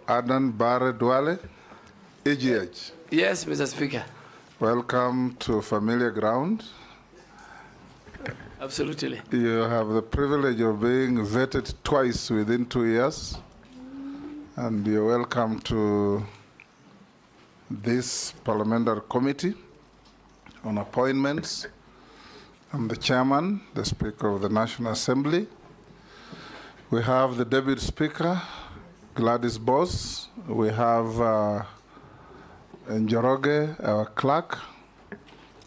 Aden Duale, EGH. Yes, Mr. Speaker. Welcome to familiar ground. Absolutely. You have the privilege of being vetted twice within 2 years, and you're welcome to this parliamentary committee on appointments. I'm the chairman, the Speaker of the National Assembly. We have the Deputy Speaker, Gladys Boss. We have Njoroge, our clerk.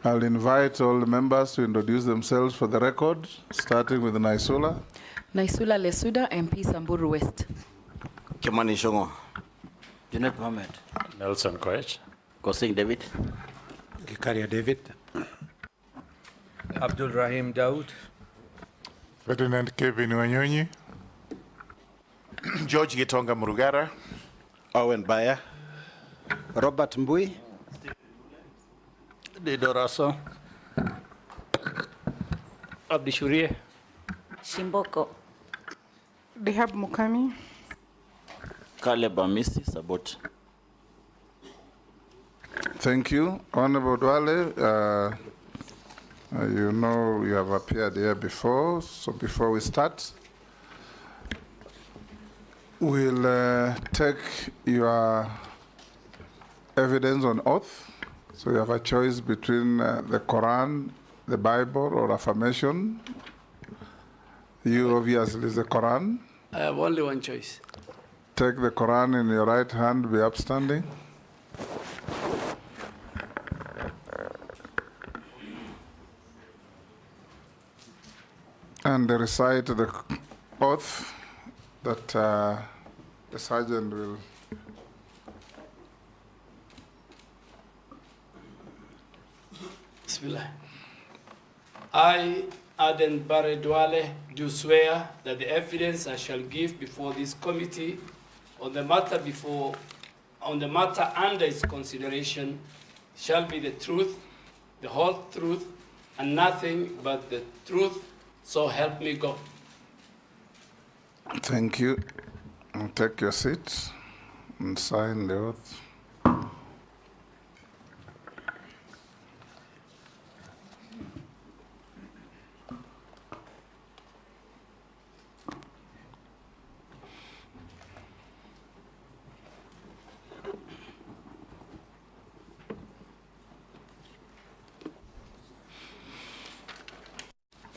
I'll invite all the members to introduce themselves for the record, starting with Naisula. Naisula Lesuda, MP Samburu West. Kimani Shongo. Junet Mohamed. Nelson Koech. Kosing David. Gikaria David. Abdul Rahim Daoud. Ferdinand Kevin Wanyonyi. George Gitonga Murugara. Owen Bayer. Robert Mbui. Didoraso. Abdi Shurie. Shimboko. Dehab Mukami. Caleb Amisi Sabot. Thank you. Honorable Duale, you know you have appeared here before, so before we start, we'll take your evidence on oath. So you have a choice between the Quran, the Bible, or affirmation. You obviously is the Quran. I have only one choice. Take the Quran in your right hand, be upstanding. And recite the oath that the sergeant will. Bismillah. I, Aden Duale, do swear that the evidence I shall give before this committee on the matter under its consideration shall be the truth, the whole truth, and nothing but the truth, so help me God. Thank you. And take your seats and sign the oath.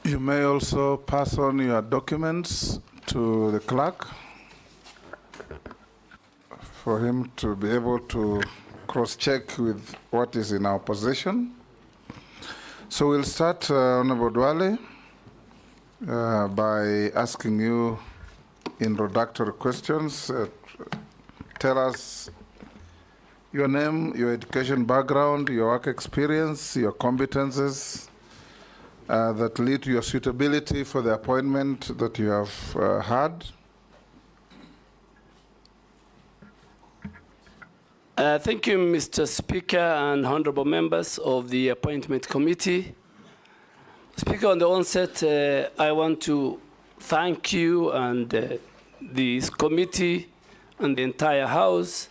You may also pass on your documents to the clerk for him to be able to cross-check with what is in our possession. So we'll start, Honorable Duale, by asking you introductory questions. Tell us your name, your education background, your work experience, your competences, that lead to your suitability for the appointment that you have had. Thank you, Mr. Speaker and honorable members of the Appointment Committee. Speaker, on the onset, I want to thank you and this committee and the entire House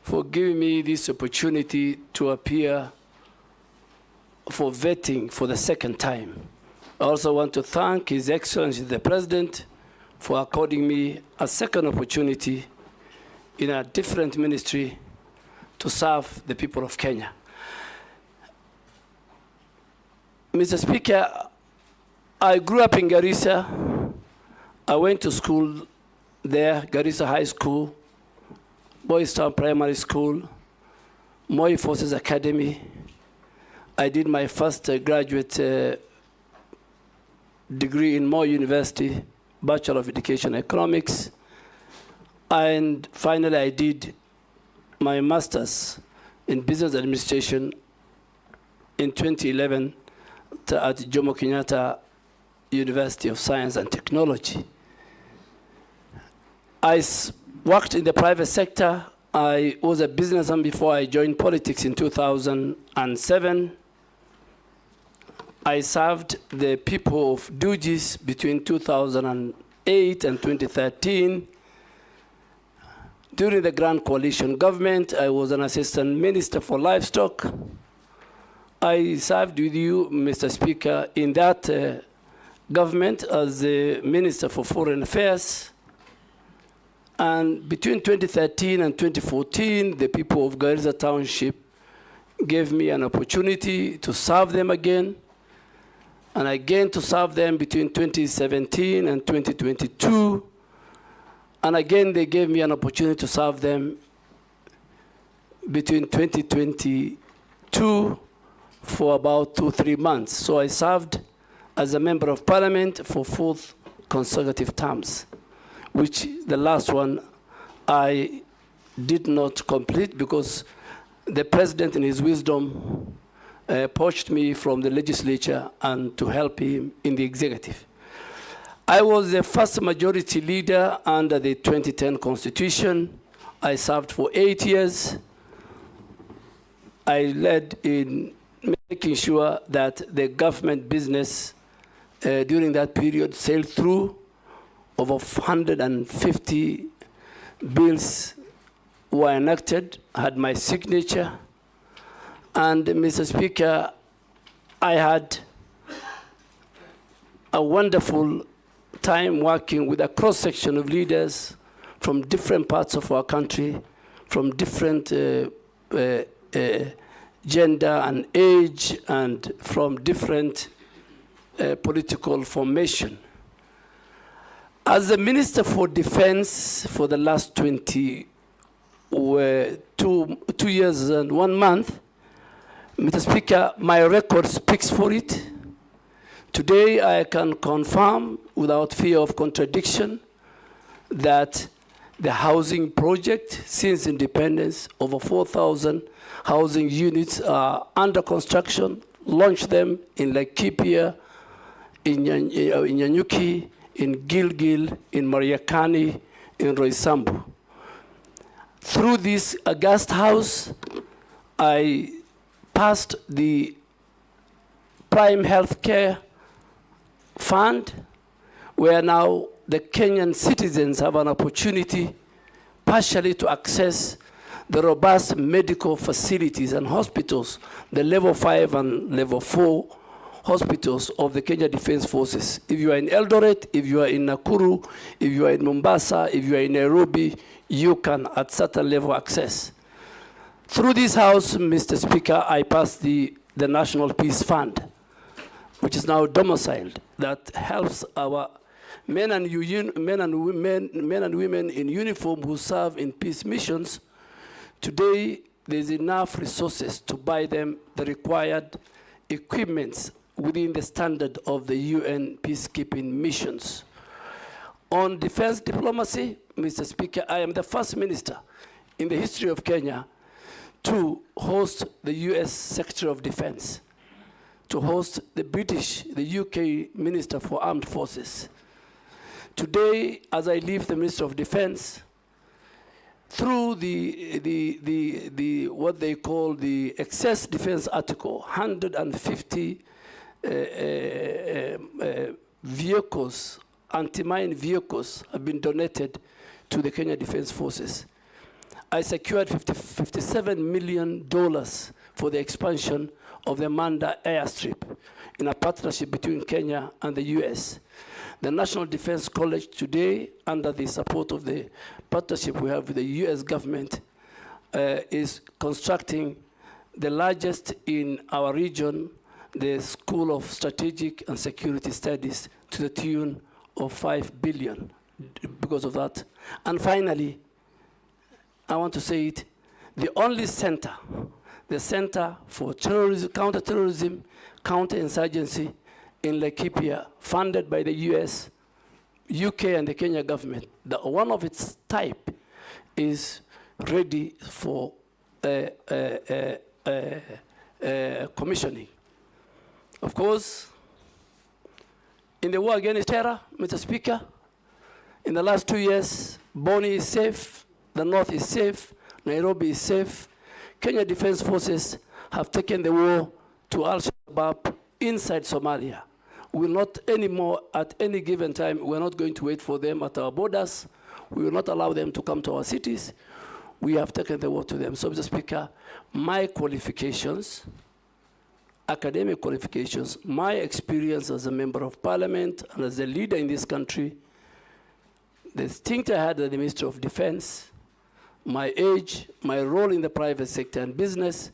for giving me this opportunity to appear for vetting for the second time. I also want to thank His Excellency the President for according me a second opportunity in a different ministry to serve the people of Kenya. Mr. Speaker, I grew up in Garissa. I went to school there, Garissa High School, Boys Town Primary School, Moi Forces Academy. I did my first graduate degree in Moi University, Bachelor of Education Economics. And finally, I did my master's in business administration in 2011 at Jomo Kenyatta University of Science and Technology. I worked in the private sector. I was a businessman before I joined politics in 2007. I served the people of Dugis between 2008 and 2013. During the Grand Coalition government, I was an assistant minister for livestock. I served with you, Mr. Speaker, in that government as the Minister for Foreign Affairs. And between 2013 and 2014, the people of Garissa Township gave me an opportunity to serve them again, and again to serve them between 2017 and 2022. And again, they gave me an opportunity to serve them between 2022 for about 2-3 months. So I served as a member of parliament for 4 consecutive terms, which the last one I did not complete because the president in his wisdom poached me from the legislature and to help him in the executive. I was the first majority leader under the 2010 Constitution. I served for 8 years. I led in making sure that the government business during that period sailed through. Over 150 bills were enacted, had my signature. And Mr. Speaker, I had a wonderful time working with a cross-section of leaders from different parts of our country, from different gender and age, and from different political formation. As the Minister for Defense for the last 2 years and 1 month, Mr. Speaker, my record speaks for it. Today, I can confirm without fear of contradiction that the housing project, since independence, over 4,000 housing units are under construction, launched them in Laikipia, in Nyanyuki, in Gilgil, in Mariakani, in Roysambu. Through this August House, I passed the Prime Healthcare Fund, where now the Kenyan citizens have an opportunity partially to access the robust medical facilities and hospitals, the level 5 and level 4 hospitals of the Kenya Defense Forces. If you are in Eldoret, if you are in Nakuru, if you are in Mombasa, if you are in Nairobi, you can at certain level access. Through this House, Mr. Speaker, I passed the National Peace Fund, which is now domiciled, that helps our men and women in uniform who serve in peace missions. Today, there's enough resources to buy them the required equipments within the standard of the UN peacekeeping missions. On defense diplomacy, Mr. Speaker, I am the first minister in the history of Kenya to host the US Secretary of Defense, to host the British, the UK Minister for Armed Forces. Today, as I leave the Minister of Defense, through what they call the excess defense article, 150 vehicles, anti-mine vehicles have been donated to the Kenya Defense Forces. I secured $57 million for the expansion of the Manda airstrip in a partnership between Kenya and the US. The National Defense College today, under the support of the partnership we have with the US government, is constructing the largest in our region, the School of Strategic and Security Studies, to the tune of $5 billion because of that. And finally, I want to say it, the only center, the Center for Terrorism, Counterterrorism, Counterinsurgency in Laikipia, funded by the US, UK, and the Kenya government. One of its type is ready for commissioning. Of course, in the war against terror, Mr. Speaker, in the last 2 years, Boni is safe, the North is safe, Nairobi is safe. Kenya Defense Forces have taken the war to Al-Shabaab inside Somalia. We will not anymore, at any given time, we're not going to wait for them at our borders. We will not allow them to come to our cities. We have taken the word to them. So, Mr. Speaker, my qualifications, academic qualifications, my experience as a member of parliament and as a leader in this country, the stint I had at the Ministry of Defense, my age, my role in the private sector and business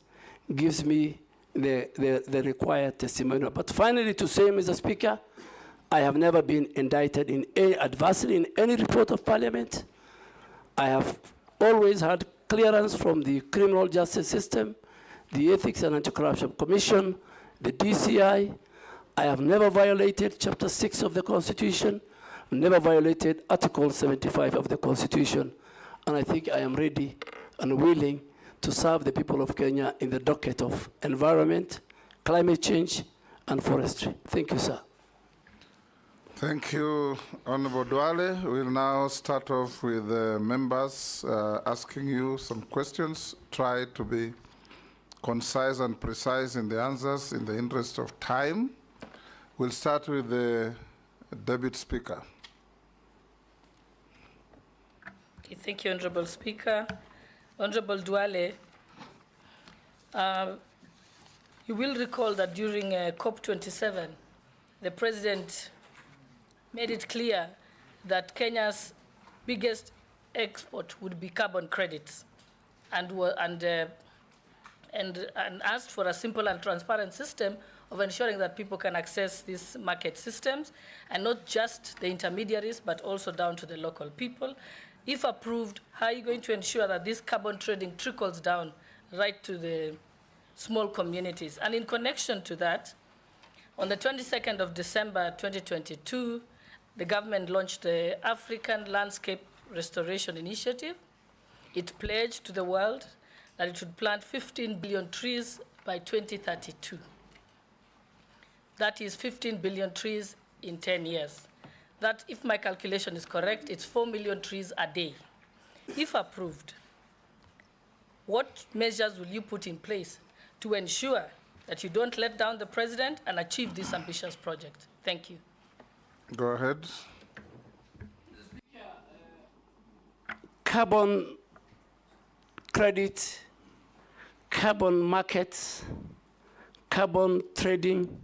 gives me the required testimonial. But finally, to say, Mr. Speaker, I have never been indicted in adversely in any report of parliament. I have always had clearance from the criminal justice system, the Ethics and Anti-Corruption Commission, the DCI. I have never violated Chapter 6 of the Constitution, never violated Article 75 of the Constitution, and I think I am ready and willing to serve the people of Kenya in the docket of environment, climate change, and forestry. Thank you, sir. Thank you, Honorable Duale. We'll now start off with the members asking you some questions. Try to be concise and precise in the answers in the interest of time. We'll start with the Deputy Speaker. Okay, thank you, Honorable Speaker. Honorable Duale, you will recall that during COP27, the President made it clear that Kenya's biggest export would be carbon credits, and asked for a simple and transparent system of ensuring that people can access these market systems, and not just the intermediaries, but also down to the local people. If approved, how are you going to ensure that this carbon trading trickles down right to the small communities? And in connection to that, on the 22nd of December 2022, the government launched the African Landscape Restoration Initiative. It pledged to the world that it would plant 15 billion trees by 2032. That is 15 billion trees in 10 years. That, if my calculation is correct, it's 4 million trees a day. If approved, what measures will you put in place to ensure that you don't let down the president and achieve this ambitious project? Thank you. Go ahead. Carbon credit, carbon markets, carbon trading,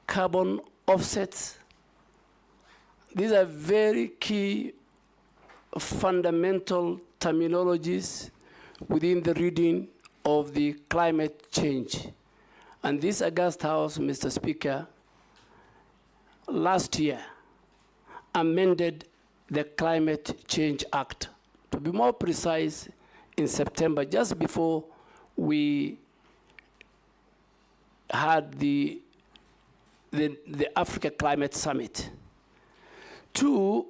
carbon offsets. These are very key fundamental terminologies within the reading of the climate change. And this August House, Mr. Speaker, last year amended the Climate Change Act. To be more precise, in September, just before we had the Africa Climate Summit. Two,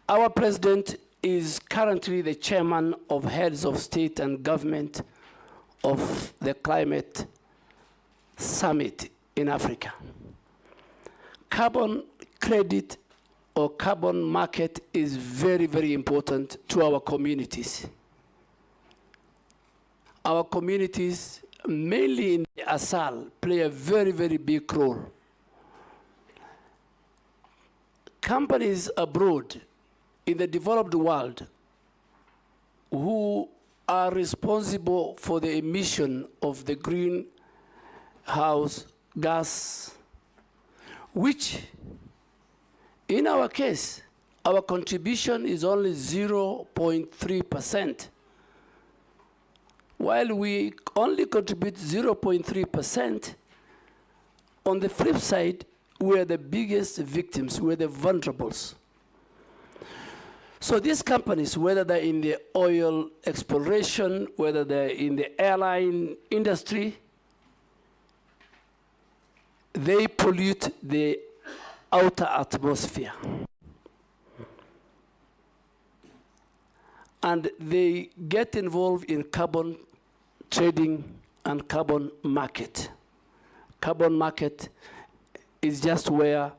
our president is currently the chairman of heads of state and government of the Climate Summit in Africa. Carbon credit or carbon market is very, very important to our communities. Our communities, mainly in the ASAL, play a very, very big role. Companies abroad in the developed world who are responsible for the emission of the greenhouse gas, which in our case, our contribution is only 0.3%. While we only contribute 0.3%, on the flip side, we are the biggest victims, we are the vulnerables. So these companies, whether they're in the oil exploration, whether they're in the airline industry, they pollute the outer atmosphere. And they get involved in carbon trading and carbon market. Carbon market is just where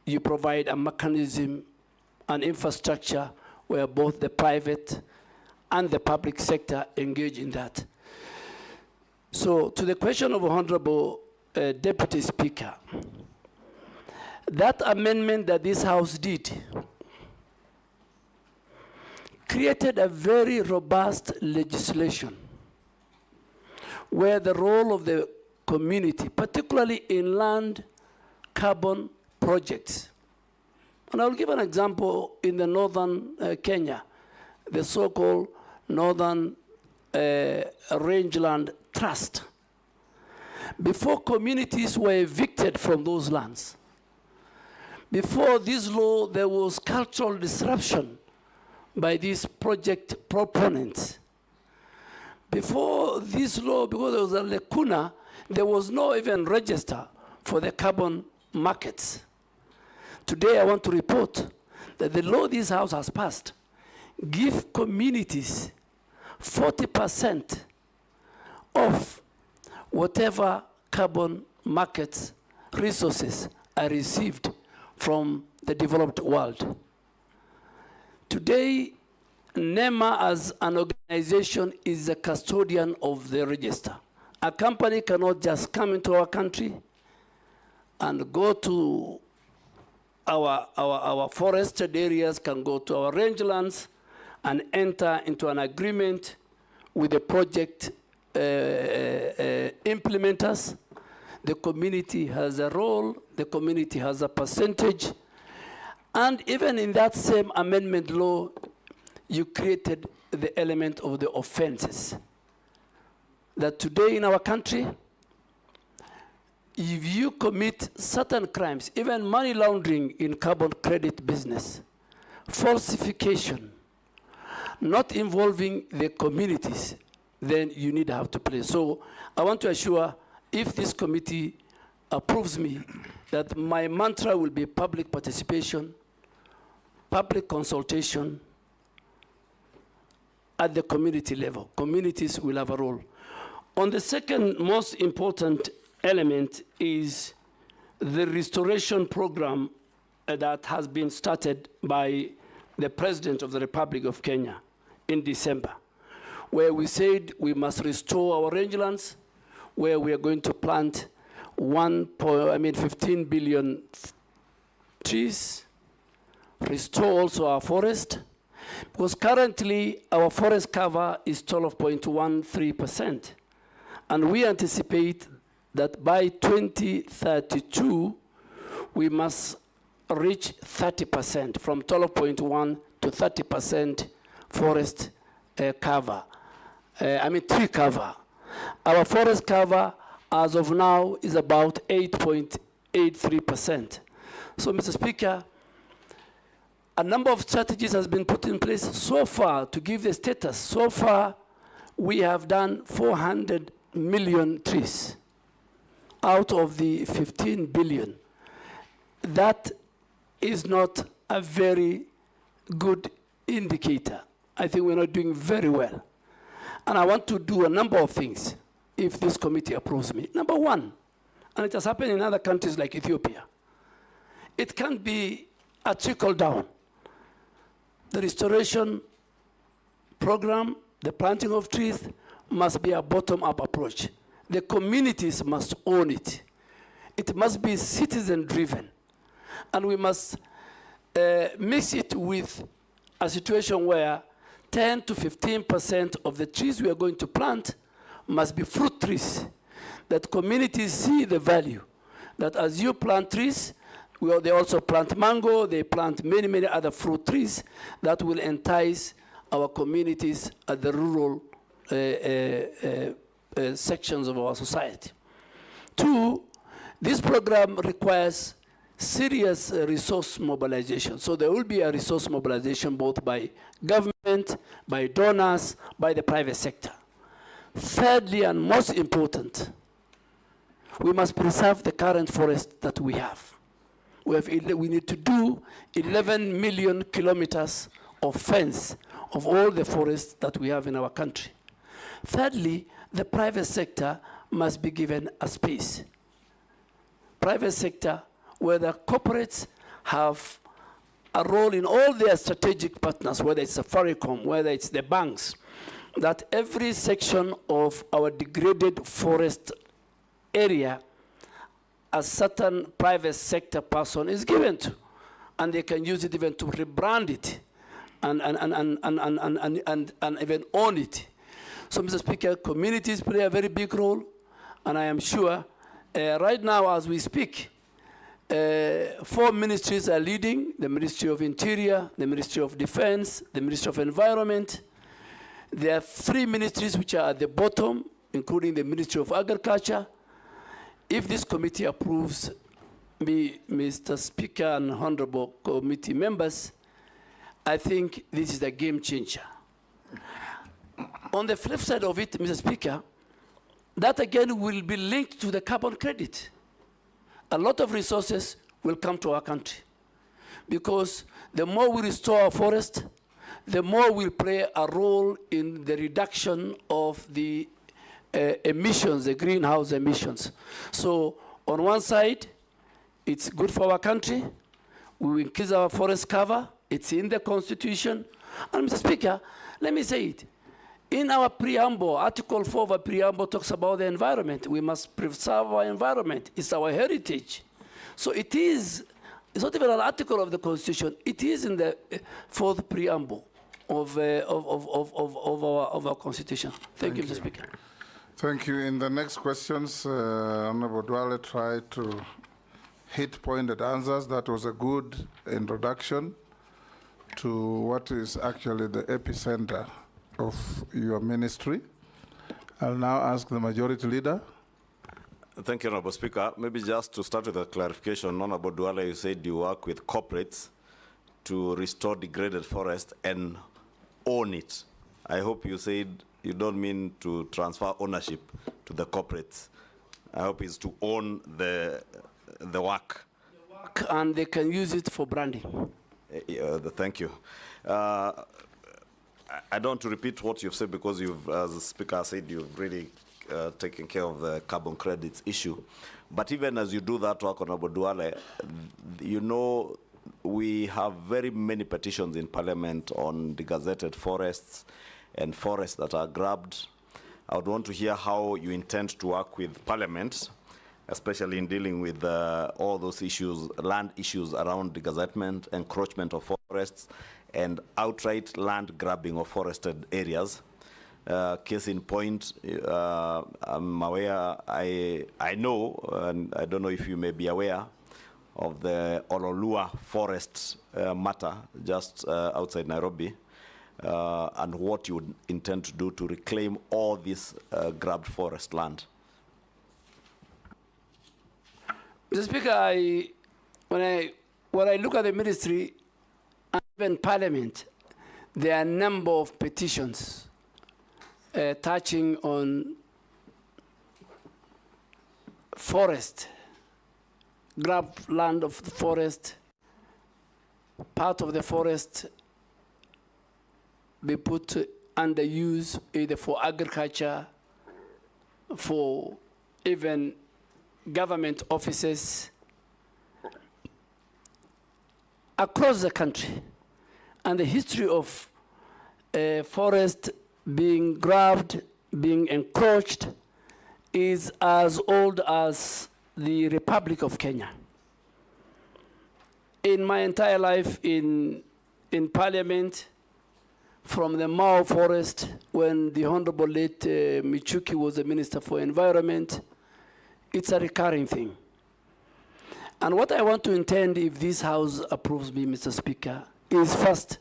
you provide a mechanism, an infrastructure where both the private and the public sector engage in that. So to the question of Honorable Deputy Speaker, That amendment that this House did created a very robust legislation where the role of the community, particularly inland carbon projects. And I'll give an example in the northern Kenya, the so-called Northern Rangeland Trust. Before communities were evicted from those lands, before this law, there was cultural disruption by these project proponents. Before this law, because there was a lacuna, there was no even register for the carbon markets. Today I want to report that the law this House has passed give communities 40% of whatever carbon markets resources are received from the developed world. Today, NEMA as an organization is the custodian of the register. A company cannot just come into our country and go to our forested areas, can go to our rangelands and enter into an agreement with the project implementers. The community has a role, the community has a percentage, and even in that same amendment law, you created the element of the offenses. That today in our country, if you commit certain crimes, even money laundering in carbon credit business, falsification, not involving the communities, then you need to have to play. So I want to assure, if this committee approves me, that my mantra will be public participation, public consultation at the community level. Communities will have a role. On the second most important element is the restoration program that has been started by the President of the Republic of Kenya in December, where we said we must restore our rangelands, where we are going to plant 15 billion trees, restore also our forest, because currently our forest cover is 12.13%. And we anticipate that by 2032, we must reach 30%, from 12.1 to 30% forest cover. Tree cover. Our forest cover, as of now, is about 8.83%. So, Mr. Speaker, a number of strategies has been put in place so far to give the status. So far, we have done 400 million trees out of the 15 billion. That is not a very good indicator. I think we're not doing very well. And I want to do a number of things if this committee approves me. Number one, and it has happened in other countries like Ethiopia, it can't be a trickle down. The restoration program, the planting of trees, must be a bottom-up approach. The communities must own it. It must be citizen-driven. And we must mix it with a situation where 10 to 15% of the trees we are going to plant must be fruit trees, that communities see the value, that as you plant trees, they also plant mango, they plant many, many other fruit trees that will entice our communities at the rural sections of our society. Two, this program requires serious resource mobilization. So there will be a resource mobilization both by government, by donors, by the private sector. Thirdly, and most important, we must preserve the current forest that we have. We need to do 11 million kilometers of fence of all the forests that we have in our country. Thirdly, the private sector must be given a space. Private sector, where the corporates have a role in all their strategic partners, whether it's Safaricom, whether it's the banks, that every section of our degraded forest area a certain private sector person is given to, and they can use it even to rebrand it and even own it. So, Mr. Speaker, communities play a very big role, and I am sure right now as we speak, 4 ministries are leading: the Ministry of Interior, the Ministry of Defense, the Ministry of Environment. There are 3 ministries which are at the bottom, including the Ministry of Agriculture. If this committee approves me, Mr. Speaker and honorable committee members, I think this is a game changer. On the flip side of it, Mr. Speaker, that again will be linked to the carbon credit. A lot of resources will come to our country, because the more we restore our forest, the more we'll play a role in the reduction of the emissions, the greenhouse emissions. So on one side, it's good for our country. We will increase our forest cover. It's in the Constitution. And Mr. Speaker, let me say it. In our preamble, Article 4 of our preamble talks about the environment. We must preserve our environment. It's our heritage. So it is, it's not even an article of the Constitution. It is in the 4th preamble of our Constitution. Thank you, Mr. Speaker. Thank you. In the next questions, Honorable Duale tried to hit pointed answers. That was a good introduction to what is actually the epicenter of your ministry. I'll now ask the Majority Leader. Thank you, Honorable Speaker. Maybe just to start with a clarification, Honorable Duale, you said you work with corporates to restore degraded forest and own it. I hope you said you don't mean to transfer ownership to the corporates. I hope it's to own the work. And they can use it for branding. Thank you. I don't want to repeat what you've said, because you've, as the Speaker said, you've really taken care of the carbon credits issue. But even as you do that work, Honorable Duale, you know, we have very many petitions in Parliament on degazetted forests and forests that are grabbed. I would want to hear how you intend to work with Parliament, especially in dealing with all those issues, land issues around degazettement, encroachment of forests, and outright land grabbing of forested areas. Case in point, I'm aware, I know, and I don't know if you may be aware of the Ololua forest matter just outside Nairobi, and what you would intend to do to reclaim all this grabbed forest land. Mr. Speaker, when I look at the ministry and even Parliament, there are a number of petitions touching on forest, grabbed land of the forest, part of the forest be put under use either for agriculture, for even government offices across the country. And the history of forest being grabbed, being encroached, is as old as the Republic of Kenya. In my entire life in Parliament, from the Mao forest, when the Honorable late Michuki was the Minister for Environment, it's a recurring thing. And what I want to intend, if this House approves me, Mr. Speaker, is first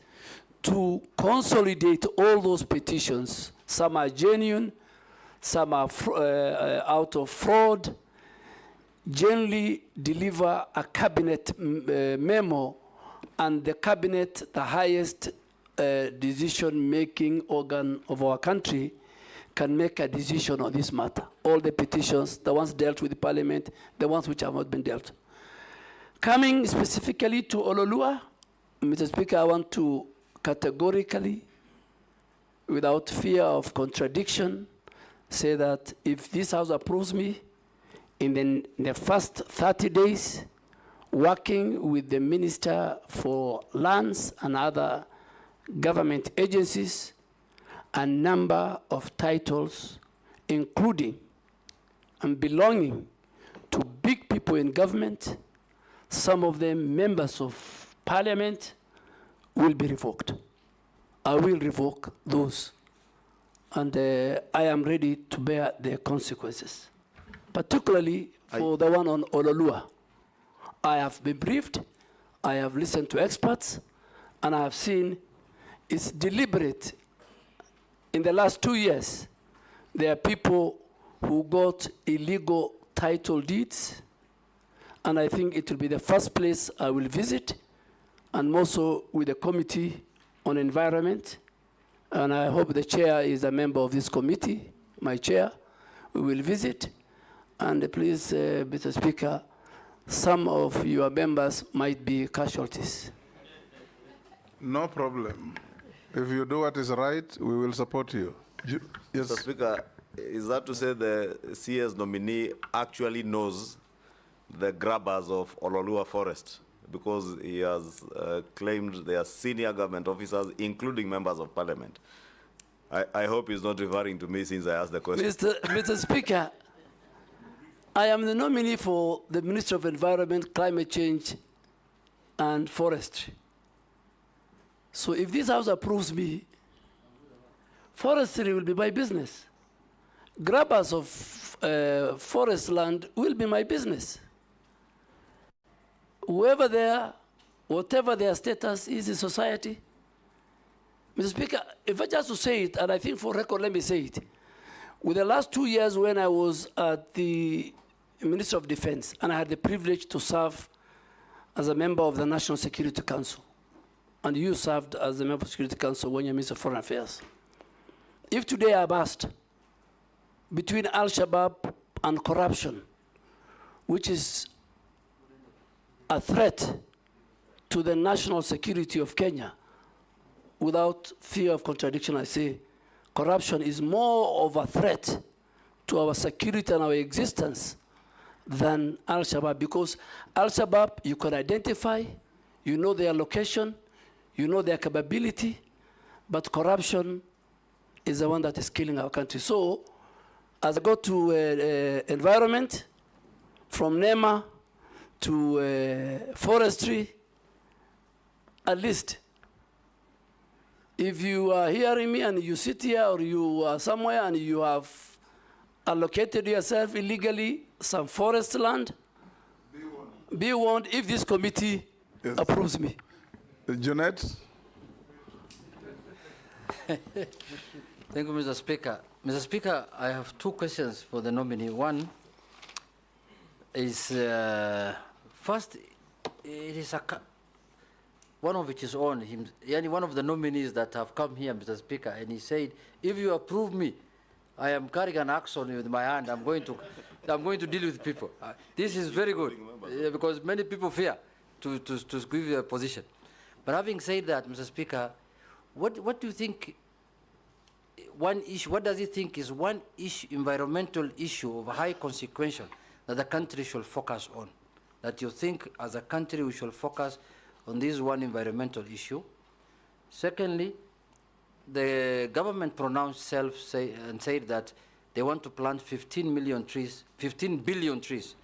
to consolidate all those petitions. Some are genuine, some are out of fraud. Generally deliver a cabinet memo, and the cabinet, the highest decision-making organ of our country, can make a decision on this matter. All the petitions, the ones dealt with the Parliament, the ones which have not been dealt. Coming specifically to Ololua, Mr. Speaker, I want to categorically, without fear of contradiction, say that if this House approves me, in the first 30 days, working with the Minister for Lands and other government agencies, a number of titles, including and belonging to big people people in government, some of them members of parliament, will be revoked. I will revoke those. And I am ready to bear the consequences, particularly for the one on Ololua. I have been briefed, I have listened to experts, and I have seen it's deliberate. In the last 2 years, there are people who got illegal title deeds, and I think it will be the first place I will visit, and also with the Committee on Environment. And I hope the chair is a member of this committee, my chair. We will visit. And please, Mr. Speaker, some of your members might be casualties. No problem. If you do what is right, we will support you. Yes. Mr. Speaker, is that to say the CS nominee actually knows the grabbers of Ololua Forest? Because he has claimed they are senior government officers, including members of parliament. I hope he's not referring to me since I asked the question. Mr. Speaker, I am the nominee for the Minister of Environment, Climate Change, and Forestry. So if this House approves me, forestry will be my business. Grabbers of forest land will be my business. Whoever they are, whatever their status is in society. Mr. Speaker, if I just to say it, and I think for record, let me say it. With the last 2 years when I was at the Ministry of Defense, and I had the privilege to serve as a member of the National Security Council, and you served as a member of the Security Council when you're Minister of Foreign Affairs. If today I'm asked between Al-Shabaab and corruption, which is a threat to the national security of Kenya, without fear of contradiction, I say corruption is more of a threat to our security and our existence than Al-Shabaab, because Al-Shabaab, you can identify, you know their location, you know their capability, but corruption is the one that is killing our country. So, as I go to environment, from NEMA to forestry, at least, if you are hearing me and you sit here or you are somewhere and you have allocated yourself illegally some forest land, be warned if this committee approves me. Jeanette? Thank you, Mr. Speaker. Mr. Speaker, I have 2 questions for the nominee. One is, first, it is one of which is on him, one of the nominees that have come here, Mr. Speaker, and he said, if you approve me, I am carrying an axe on with my hand. I'm going to deal with people. This is very good because many people fear to give a position. But having said that, Mr. Speaker, what do you think? One issue. What does he think is one issue, environmental issue of high consequence that the country should focus on? That you think, as a country, we should focus on this one environmental issue. Secondly, the government pronounced and said that they want to plant 15 billion trees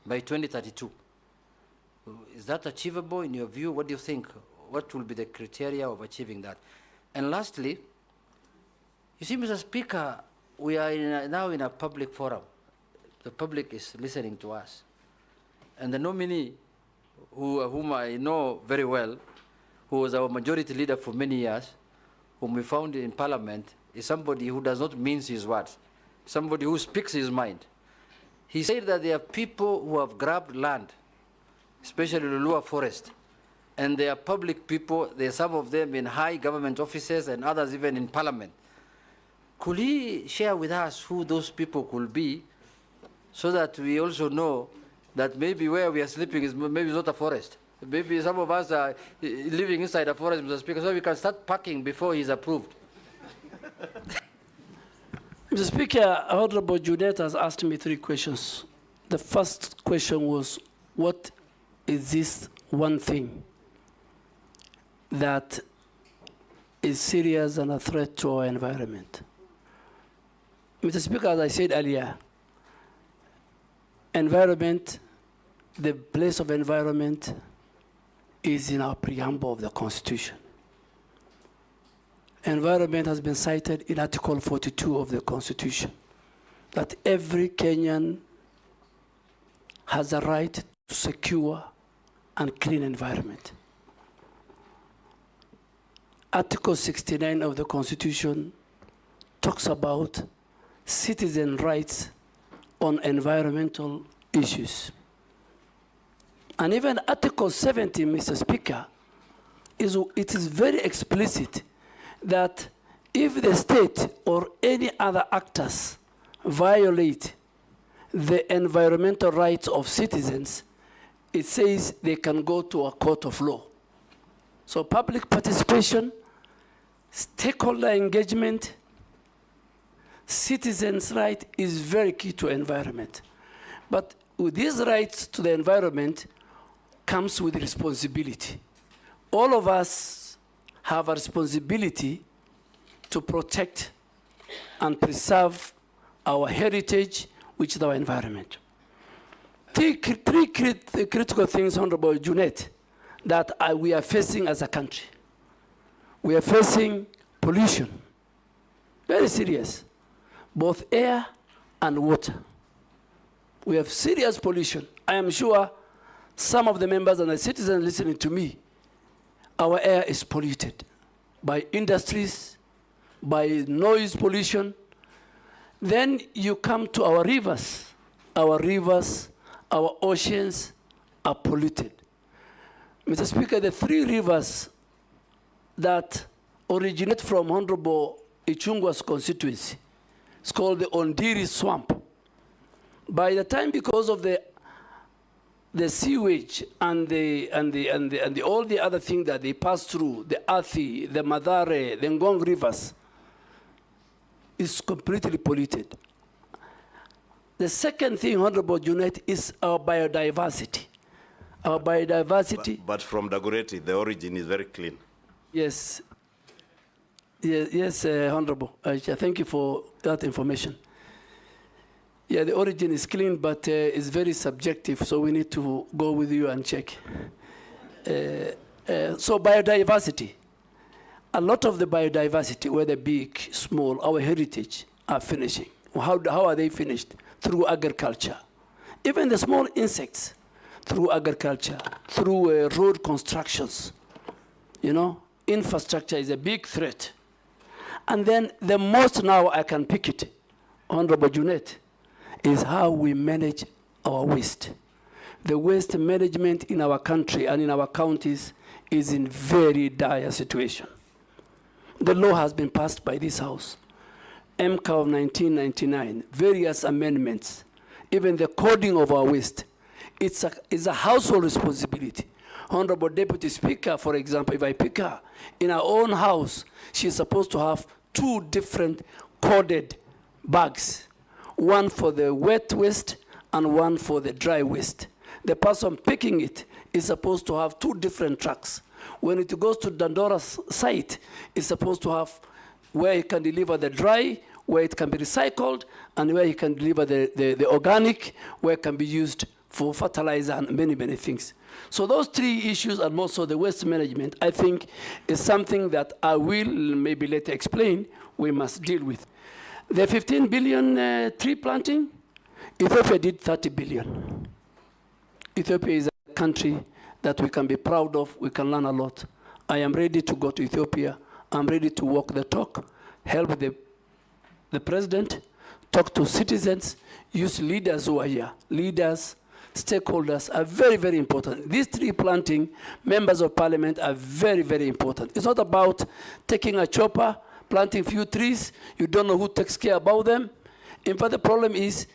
by 2032. Is that achievable in your view? What do you think? What will be the criteria of achieving that? And lastly, you see, Mr. Speaker, we are now in a public forum. The public is listening to us. And the nominee, whom I know very well, who was our majority leader for many years, whom we found in Parliament, is somebody who does not mince his words, somebody who speaks his mind. He said that there are people who have grabbed land, especially Lulua Forest, and they are public people. There are some of them in high government offices and others even in Parliament. Could he share with us who those people could be, so that we also know that maybe where we are sleeping is maybe not a forest? Maybe some of us are living inside a forest, Mr. Speaker, so we can start packing before he's approved. Mr. Speaker, Honorable Junet has asked me 3 questions. The first question was, what is this one thing that is serious and a threat to our environment? Mr. Speaker, as I said earlier, environment the place of environment is in our preamble of the Constitution. Environment has been cited in Article 42 of the Constitution, that every Kenyan has a right to secure and clean environment. Article 69 of the Constitution talks about citizen rights on environmental issues. And even Article 70, Mr. Speaker, it is very explicit that if the state or any other actors violate the environmental rights of citizens, it says they can go to a court of law. So public participation, stakeholder engagement, citizens' right is very key to environment. But with these rights to the environment comes with responsibility. All of us have a responsibility to protect and preserve our heritage, which is our environment. Three critical things, Honorable Junet, that we are facing as a country. We are facing pollution, very serious, both air and water. We have serious pollution. I am sure some of the members and the citizens listening to me, our air is polluted by industries, by noise pollution. Then you come to our rivers. Our rivers, our oceans are polluted. Mr. Speaker, the three rivers that originate from Honorable Ichungwa's constituency, it's called the Ondiri Swamp. By the time, because of the sewage and all the other things that they pass through, the Athi, the Madare, the Ngong rivers, is completely polluted. The second thing, Honorable Junet, is our biodiversity. Our biodiversity. But from Dagoretti, the origin is very clean. Yes. Yes, Honorable. Thank you for that information. Yeah, the origin is clean, but it's very subjective, so we need to go with you and check. So biodiversity. A lot of the biodiversity, whether big, small, our heritage, are finishing. How are they finished? Through agriculture. Even the small insects, through agriculture, through road constructions. You know, infrastructure is a big threat. And then the most now I can pick it, Honorable Junet, is how we manage our waste. The waste management in our country and in our counties is in very dire situation. The law has been passed by this House. MCA of 1999, various amendments, even the coding of our waste. It's a household responsibility. Honorable Deputy Speaker, for example, if I pick her, in her own house, she's supposed to have 2 different coded bags, one for the wet waste and one for the dry waste. The person picking it is supposed to have 2 different trucks. When it goes to Dandora's site, it's supposed to have where he can deliver the dry, where it can be recycled, and where he can deliver the organic, where it can be used for fertilizer and many, many things. So those 3 issues, and also the waste management, I think is something that I will maybe later explain we must deal with. The 15 billion tree planting, Ethiopia did 30 billion. Ethiopia is a country that we can be proud of, we can learn a lot. I am ready to go to Ethiopia. I'm ready to walk the talk, help the president, talk to citizens, use leaders who are here. Leaders, stakeholders are very, very important. These tree planting, members of parliament are very, very important. It's not about taking a chopper, planting few trees, you don't know who takes care about them. In fact, the problem is,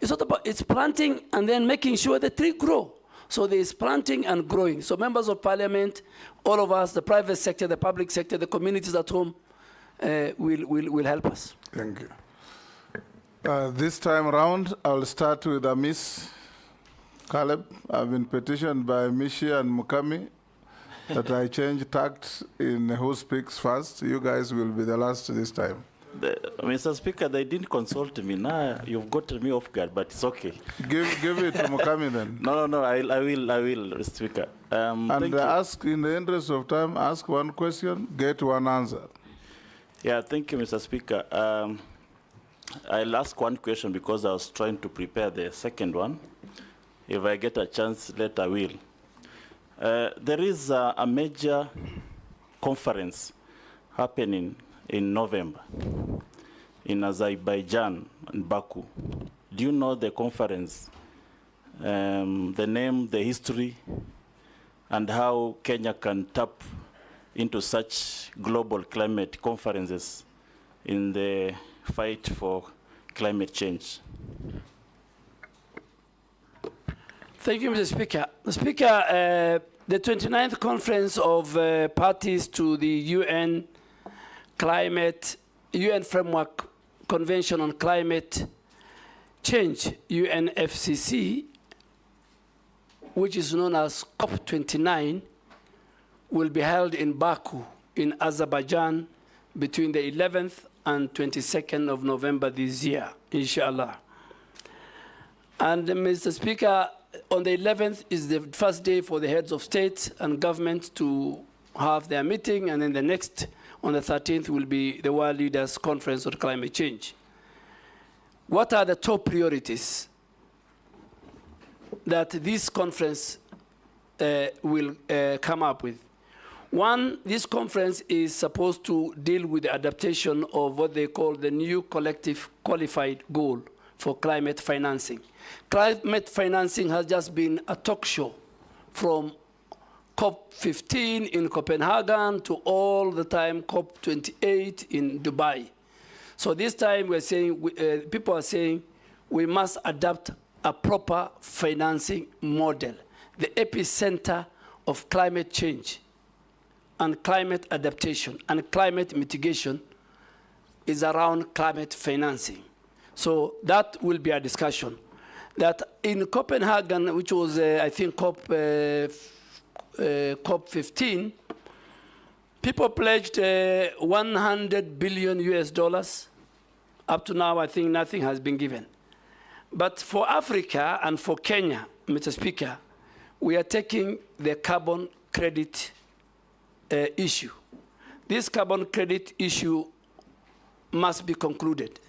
it's not about, it's planting and then making sure the tree grow. So there is planting and growing. So members of parliament, all of us, the private sector, the public sector, the communities at home, will help us. Thank you. This time around, I'll start with Miss Caleb. I've been petitioned by Mishi and Mukami that I change tact in who speaks first. You guys will be the last this time. Mr. Speaker, they didn't consult me. Now you've gotten me off guard, but it's okay. Give it to Mukami then. No, I will, Speaker. And Thank you. ask, in the interest of time, ask one question, get one answer. Yeah, thank you, Mr. Speaker. I'll ask one question because I was trying to prepare the second one. If I get a chance, later I will. There is a major conference happening in November in Azerbaijan and Baku. Do you know the conference, the name, the history, and how Kenya can tap into such global climate conferences in the fight for climate change? Thank you, Mr. Speaker. Mr. Speaker, the 29th conference of parties to the UN Framework Convention on Climate Change, UNFCCC, which is known as COP29, will be held in Baku in Azerbaijan between the 11th and 22nd of November this year, inshallah. And Mr. Speaker, on the 11th is the first day for the heads of state and government to have their meeting, and then the next, on the 13th, will be the World Leaders Conference on Climate Change. What are the top priorities that this conference will come up with? One, this conference is supposed to deal with the adaptation of what they call the new collective qualified goal for climate financing. Climate financing has just been a talk show from COP15 in Copenhagen to all the time COP28 in Dubai. So this time we're saying, people are saying we must adapt a proper financing model. The epicenter of climate change and climate adaptation and climate mitigation is around climate financing. So that will be a discussion. That in Copenhagen, which was, I think, COP15, people pledged 100 billion US dollars. Up to now, I think nothing has been given. But for Africa and for Kenya, Mr. Speaker, we are taking the carbon credit issue. This carbon credit issue must be concluded.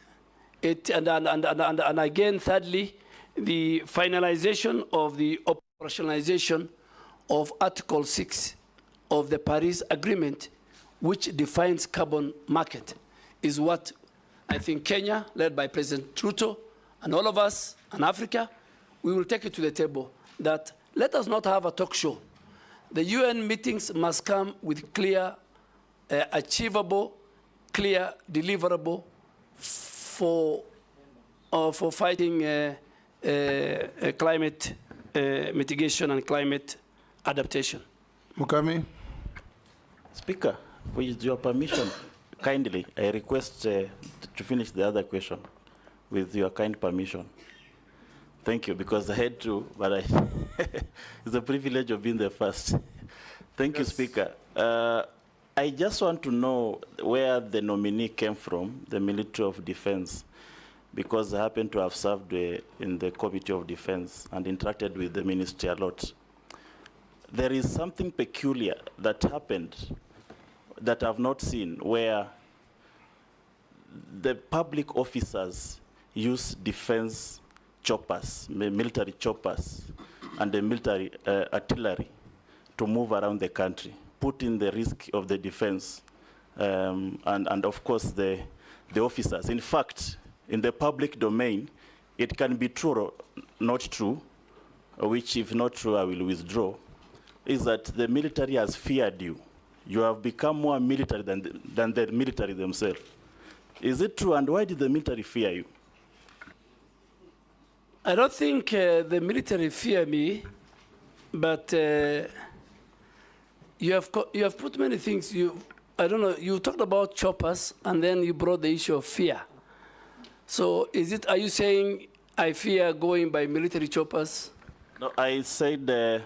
And again, thirdly, the finalization of the operationalization of Article 6 of the Paris Agreement, which defines carbon market, is what I think Kenya, led by President Ruto, and all of us, and Africa, we will take it to the table that let us not have a talk show. The UN meetings must come with clear, achievable, clear, deliverable for fighting climate mitigation and climate adaptation. Mukami? Speaker, with your permission, kindly, I request to finish the other question with your kind permission. Thank you, because I had to, but it's a privilege of being the first. Thank you, Speaker. I just want to know where the nominee came from, the Military of Defense, because I happen to have served in the Committee of Defense and interacted with the ministry a lot. There is something peculiar that happened that I've not seen, where the public officers use defense choppers, military choppers, and the military artillery to move around the country, putting the risk of the defense and of course the officers. In fact, in the public domain, it can be true or not true, which if not true, I will withdraw, is that the military has feared you. You have become more military than the military themselves. Is it true, and why did the military fear you? I don't think the military fear me, but you have put many things. I don't know, you talked about choppers, and then you brought the issue of fear. So are you saying I fear going by military choppers? No, I said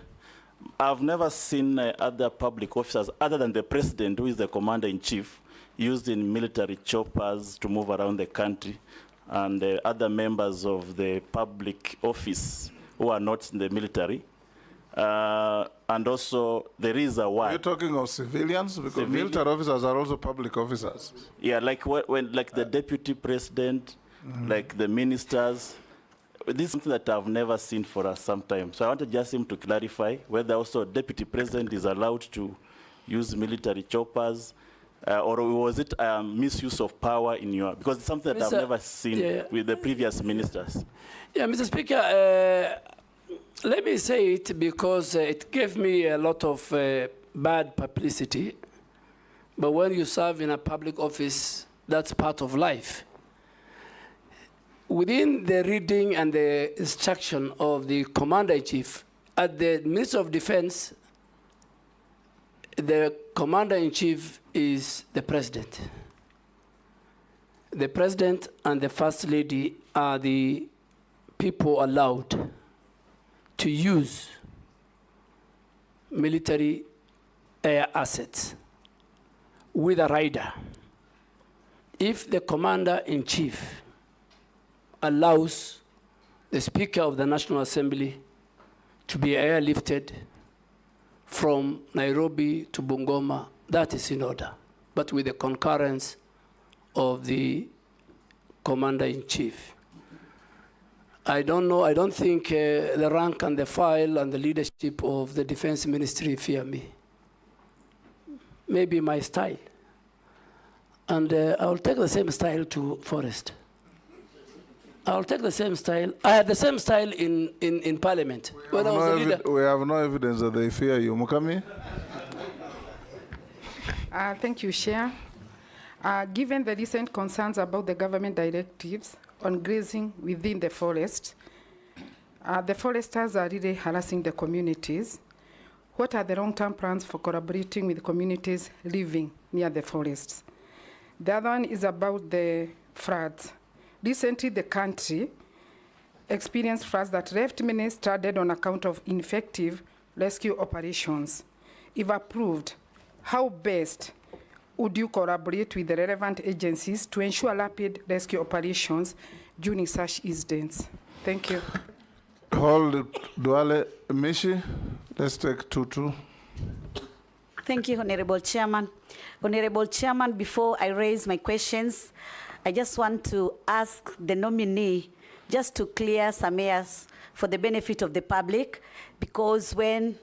I've never seen other public officers, other than the president, who is the commander-in-chief, used in military choppers to move around the country, and other members of the public office who are not in the military. And also, there is a word. Are you talking of civilians? Because military officers are also public officers. Yeah, like like the deputy president, like the ministers. This is something that I've never seen for some time. So I wanted just him to clarify whether also deputy president is allowed to use military choppers, or was it misuse of power in your, because it's something that I've never seen with the previous ministers. Yeah, Mr. Speaker, let me say it because it gave me a lot of bad publicity. But when you serve in a public office, that's part of life. Within the reading and the instruction of the Commander-in-Chief, at the Ministry of Defense, the Commander-in-Chief is the President. The President and the First Lady are the people allowed to use military air assets with a rider. If the Commander-in-Chief allows the Speaker of the National Assembly to be airlifted from Nairobi to Bungoma, that is in order, but with the concurrence of the Commander-in-Chief. I don't know, I don't think the rank and the file and the leadership of the Defense Ministry fear me. Maybe my style. And I'll take the same style to Forest. I'll take the same style. I had the same style in Parliament. When I was a leader. We have no evidence that they fear you. Mukami? Thank you, Chair. Given the recent concerns about the government directives on grazing within the forest foresters are really harassing the communities. What are the long-term plans for collaborating with communities living near the forests? The other one is about the floods. Recently, the country experienced floods that left many stranded on account of ineffective rescue operations. If approved, how best would you collaborate with the relevant agencies to ensure rapid rescue operations during such incidents? Thank you. Hold Duale Mishi. Let's take 2-2. Thank you, Honorable Chairman. Honorable Chairman, before I raise my questions, I just want to ask the nominee just to clear some airs for the benefit of the public, because when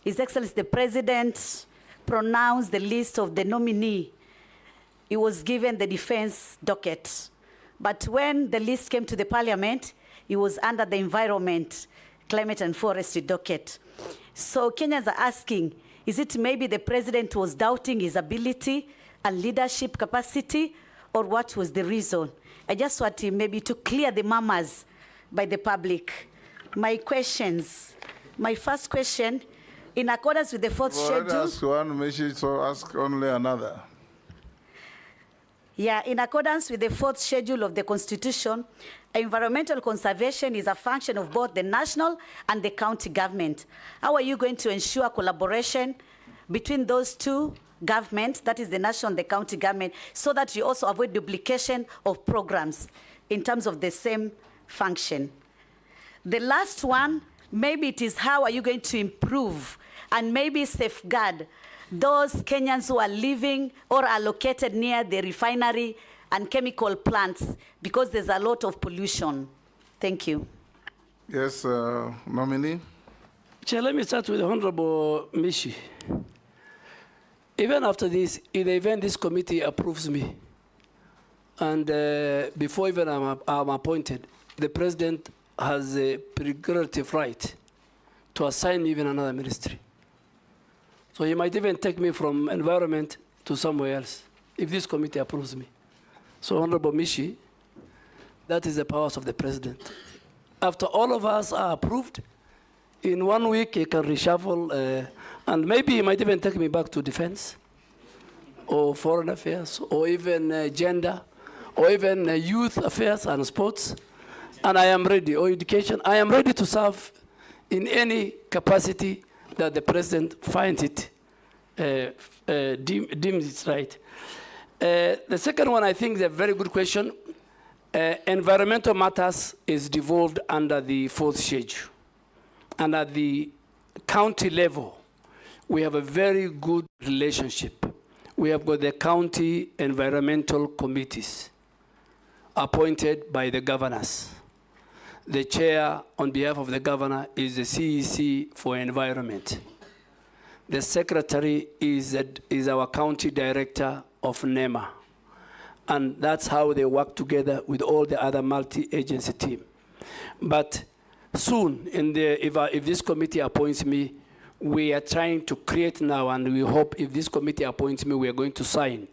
His Excellency the President pronounced the list of the nominee, he was given the defense docket. But when the list came to the Parliament, he was under the environment, climate and forestry docket. So Kenyans are asking, is it maybe the President was doubting his ability and leadership capacity, or what was the reason? I just want him maybe to clear the murmurs by the public. My questions. My first question, in accordance with the fourth schedule. Ask one, Mishi, so ask only another. Yeah, in accordance with the fourth schedule of the Constitution, environmental conservation is a function of both the national and the county government. How are you going to ensure collaboration between those two governments, that is the national and the county government, so that you also avoid duplication of programs in terms of the same function? The last one, maybe it is how are you going to improve and maybe safeguard those Kenyans who are living or are located near the refinery and chemical plants, because there's a lot of pollution. Thank you. Yes, nominee. Chair, let me start with Honorable Mishi. Even after this, in the event this committee approves me, and before even I'm appointed, the President has a prerogative right to assign me even another ministry. So he might even take me from environment to somewhere else, if this committee approves me. So Honorable Mishi, that is the powers of the President. After all of us are approved, in 1 week he can reshuffle, and maybe he might even take me back to defense, or foreign affairs, or even gender, or even youth affairs and sports. And I am ready, or education. I am ready to serve in any capacity that the president finds it, deems it right. The second one, I think, is a very good question. Environmental matters is devolved under the 4th schedule. And at the county level, we have a very good relationship. We have got the county environmental committees appointed by the governors. The chair, on behalf of the governor, is the CEC for environment. The secretary is our county director of NEMA. And that's how they work together with all the other multi-agency team. But soon, if this committee appoints me, we are trying to create now, and we hope if this committee appoints me, we are going to sign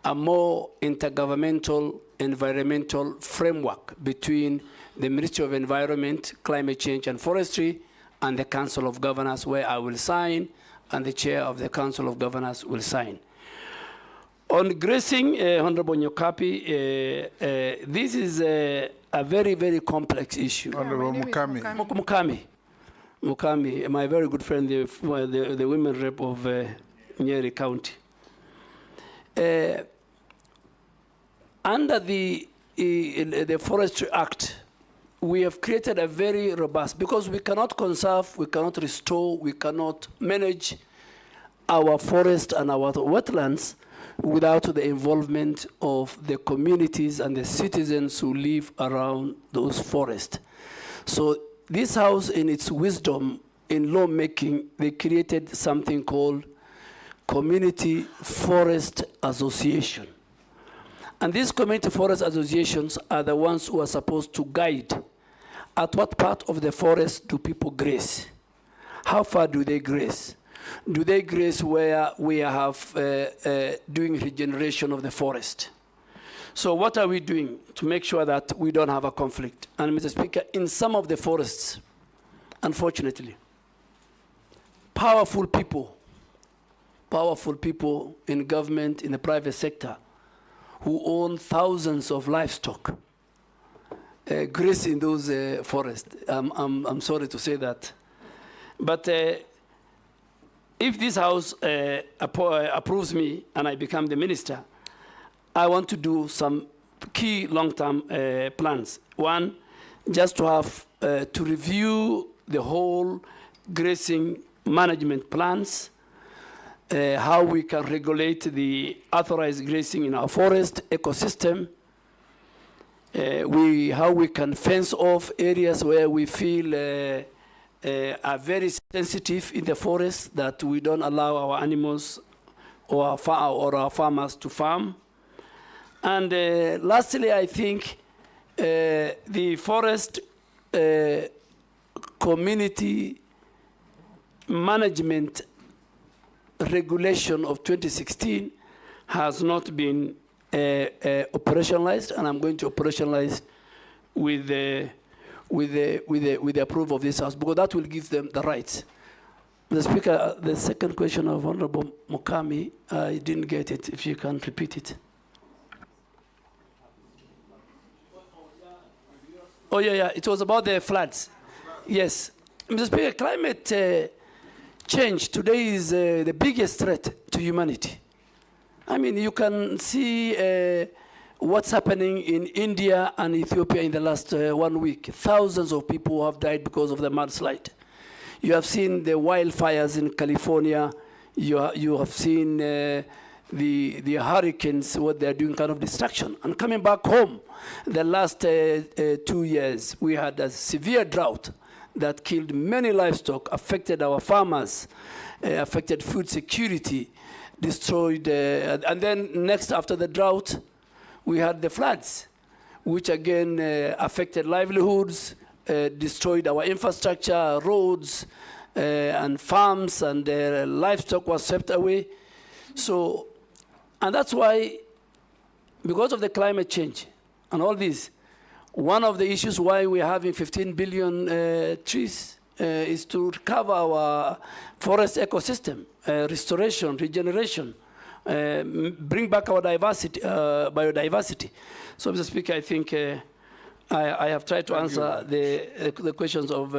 a more intergovernmental environmental framework between the Ministry of Environment, Climate Change and Forestry and the Council of Governors, where I will sign and the chair of the Council of Governors will sign. On grazing, Honorable Nyokapi, this is a very, very complex issue. Honorable Mukami. Mukami, my very good friend, the women rep of Nyeri County. Under the Forestry Act, we have created a very robust, because we cannot conserve, we cannot restore, we cannot manage our forest and our wetlands without the involvement of the communities and the citizens who live around those forests. So this house, in its wisdom in lawmaking, they created something called Community Forest Association. And these community forest associations are the ones who are supposed to guide at what part of the forest do people graze? How far do they graze? Do they graze where we have doing regeneration of the forest? So what are we doing to make sure that we don't have a conflict? And Mr. Speaker, in some of the forests, unfortunately, powerful people in government, in the private sector, who own thousands of livestock, graze in those forests. I'm sorry to say that. But if this House approves me and I become the minister, I want to do some key long-term plans. One, just to have to review the whole grazing management plans, how we can regulate the authorized grazing in our forest ecosystem, how we can fence off areas where we feel are very sensitive in the forest, that we don't allow our animals or our farmers to farm. And lastly, I think the forest community management regulation of 2016 has not been operationalized, and I'm going to operationalize with the approval of this House, because that will give them the rights. The Speaker, the second question of Honorable Mukami, I didn't get it. If you can repeat it. Oh, yeah, it was about the floods. Yes. Mr. Speaker, climate change today is the biggest threat to humanity. I mean, you can see what's happening in India and Ethiopia in the last 1 week. Thousands of people have died because of the mudslide. You have seen the wildfires in California. You have seen the hurricanes, what they're doing, kind of destruction. And coming back home, the last 2 years, we had a severe drought that killed many livestock, affected our farmers, affected food security, destroyed, and then next after the drought, we had the floods, which again affected livelihoods, destroyed our infrastructure, roads, and farms, and livestock was swept away. So, and that's why, because of the climate change and all this, one of the issues why we're having 15 billion trees is to recover our forest ecosystem, restoration, regeneration, bring back our biodiversity. So, Mr. Speaker, I think I have tried to answer the questions of...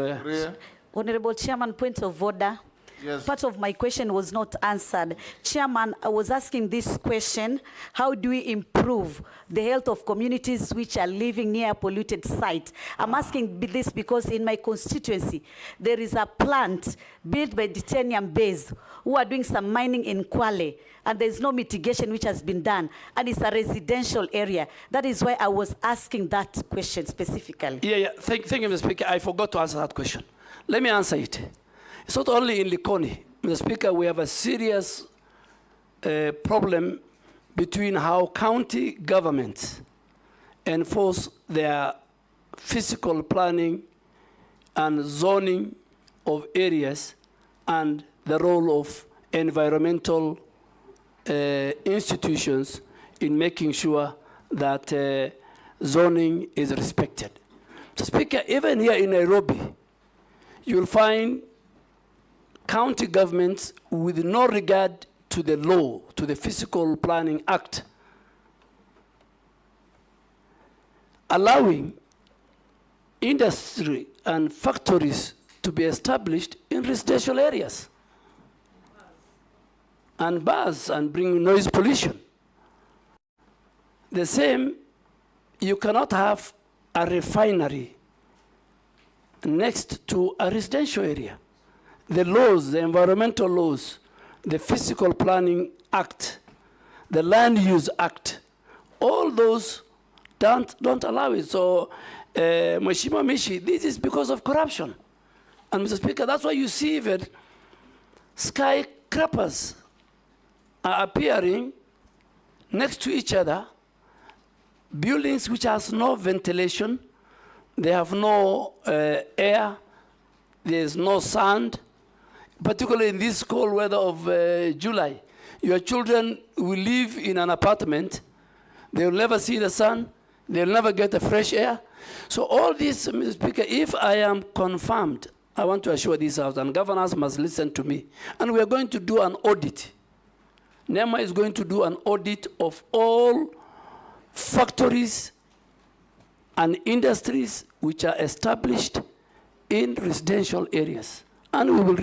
Honorable Chairman, point of order. Yes. Part of my question was not answered. Chairman, I was asking this question: how do we improve the health of communities which are living near a polluted site? I'm asking this because in my constituency, there is a plant built by Titanium Base who are doing some mining in Kwale, and there's no mitigation which has been done, and it's a residential area. That is why I was asking that question specifically. Yeah. Thank you, Mr. Speaker. I forgot to answer that question. Let me answer it. It's not only in Likoni, Mr. Speaker, we have a serious problem between how county governments enforce their physical planning and zoning of areas and the role of environmental institutions in making sure that zoning is respected. Mr. Speaker, even here in Nairobi, you'll find county governments with no regard to the law, to the Physical Planning Act, allowing industry and factories to be established in residential areas and bars and bring noise pollution. The same, you cannot have a refinery next to a residential area. The laws, the environmental laws, the Physical Planning Act, the Land Use Act, all those don't allow it. So, Mheshimiwa Mishi, this is because of corruption. And Mr. Speaker, that's why you see that skyscrapers are appearing next to each other, buildings which has no ventilation, they have no air, there's no sand, particularly in this cold weather of July. Your children will live in an apartment, they will never see the sun, they'll never get the fresh air. So all this, Mr. Speaker, if I am confirmed, I want to assure this House, and governors must listen to me, and we are going to do an audit. NEMA is going to do an audit of all factories and industries which are established in residential areas, and we will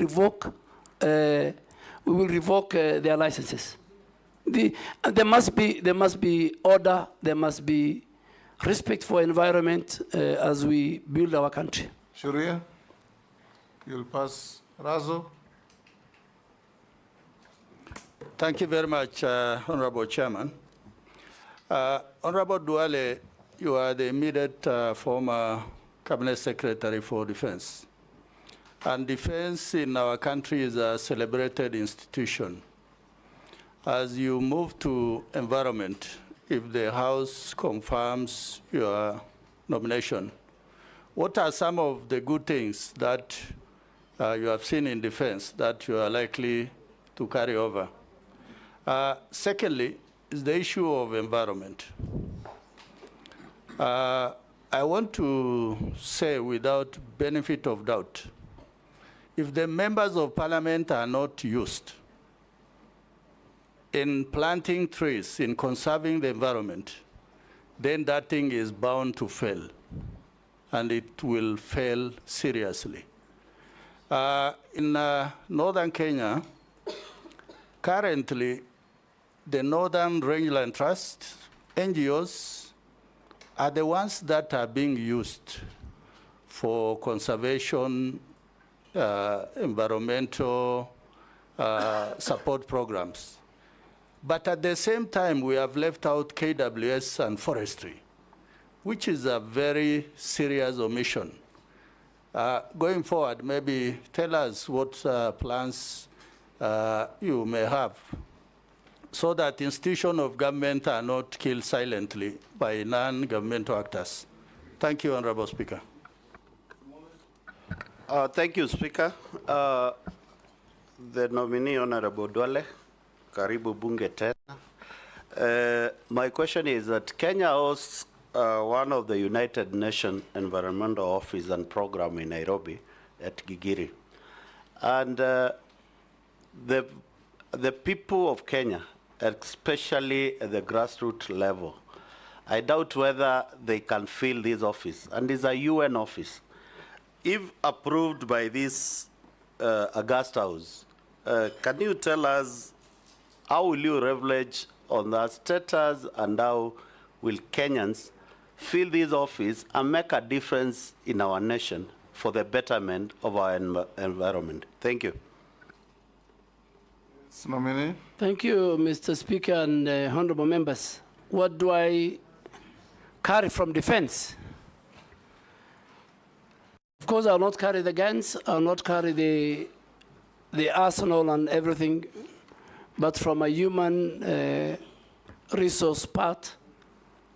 revoke their licenses. There must be order. There must be respect for environment as we build our country. Shuria, you'll pass. Razo. Thank you very much, Honorable Chairman. Honorable Duale, you are the immediate former Cabinet Secretary for Defense. And defense in our country is a celebrated institution. As you move to environment, if the House confirms your nomination, what are some of the good things that you have seen in defense that you are likely to carry over? Secondly, is the issue of environment. I want to say without benefit of doubt, if the members of parliament are not used in planting trees, in conserving the environment, then that thing is bound to fail, and it will fail seriously. In northern Kenya, currently, the Northern Rangeland Trust, NGOs, are the ones that are being used for conservation, environmental support programs. But at the same time, we have left out KWS and forestry, which is a very serious omission. Going forward, maybe tell us what plans you may have so that institutions of government are not killed silently by non-governmental actors. Thank you, Honorable Speaker. Thank you, Speaker. The nominee, Honorable Duale, karibu bunge tena. My question is that Kenya hosts one of the United Nations Environmental Office and Program in Nairobi at Gigiri. And the people of Kenya, especially at the grassroots level, I doubt whether they can fill this office, and it's a UN office. If approved by this a guest house. Can you tell us how will you leverage on that status and how will Kenyans fill this office and make a difference in our nation for the betterment of our environment? Thank you. Nominee. Thank you, Mr. Speaker and honorable members. What do I carry from defense? Of course, I will not carry the guns, I will not carry the arsenal and everything, but from a human resource part,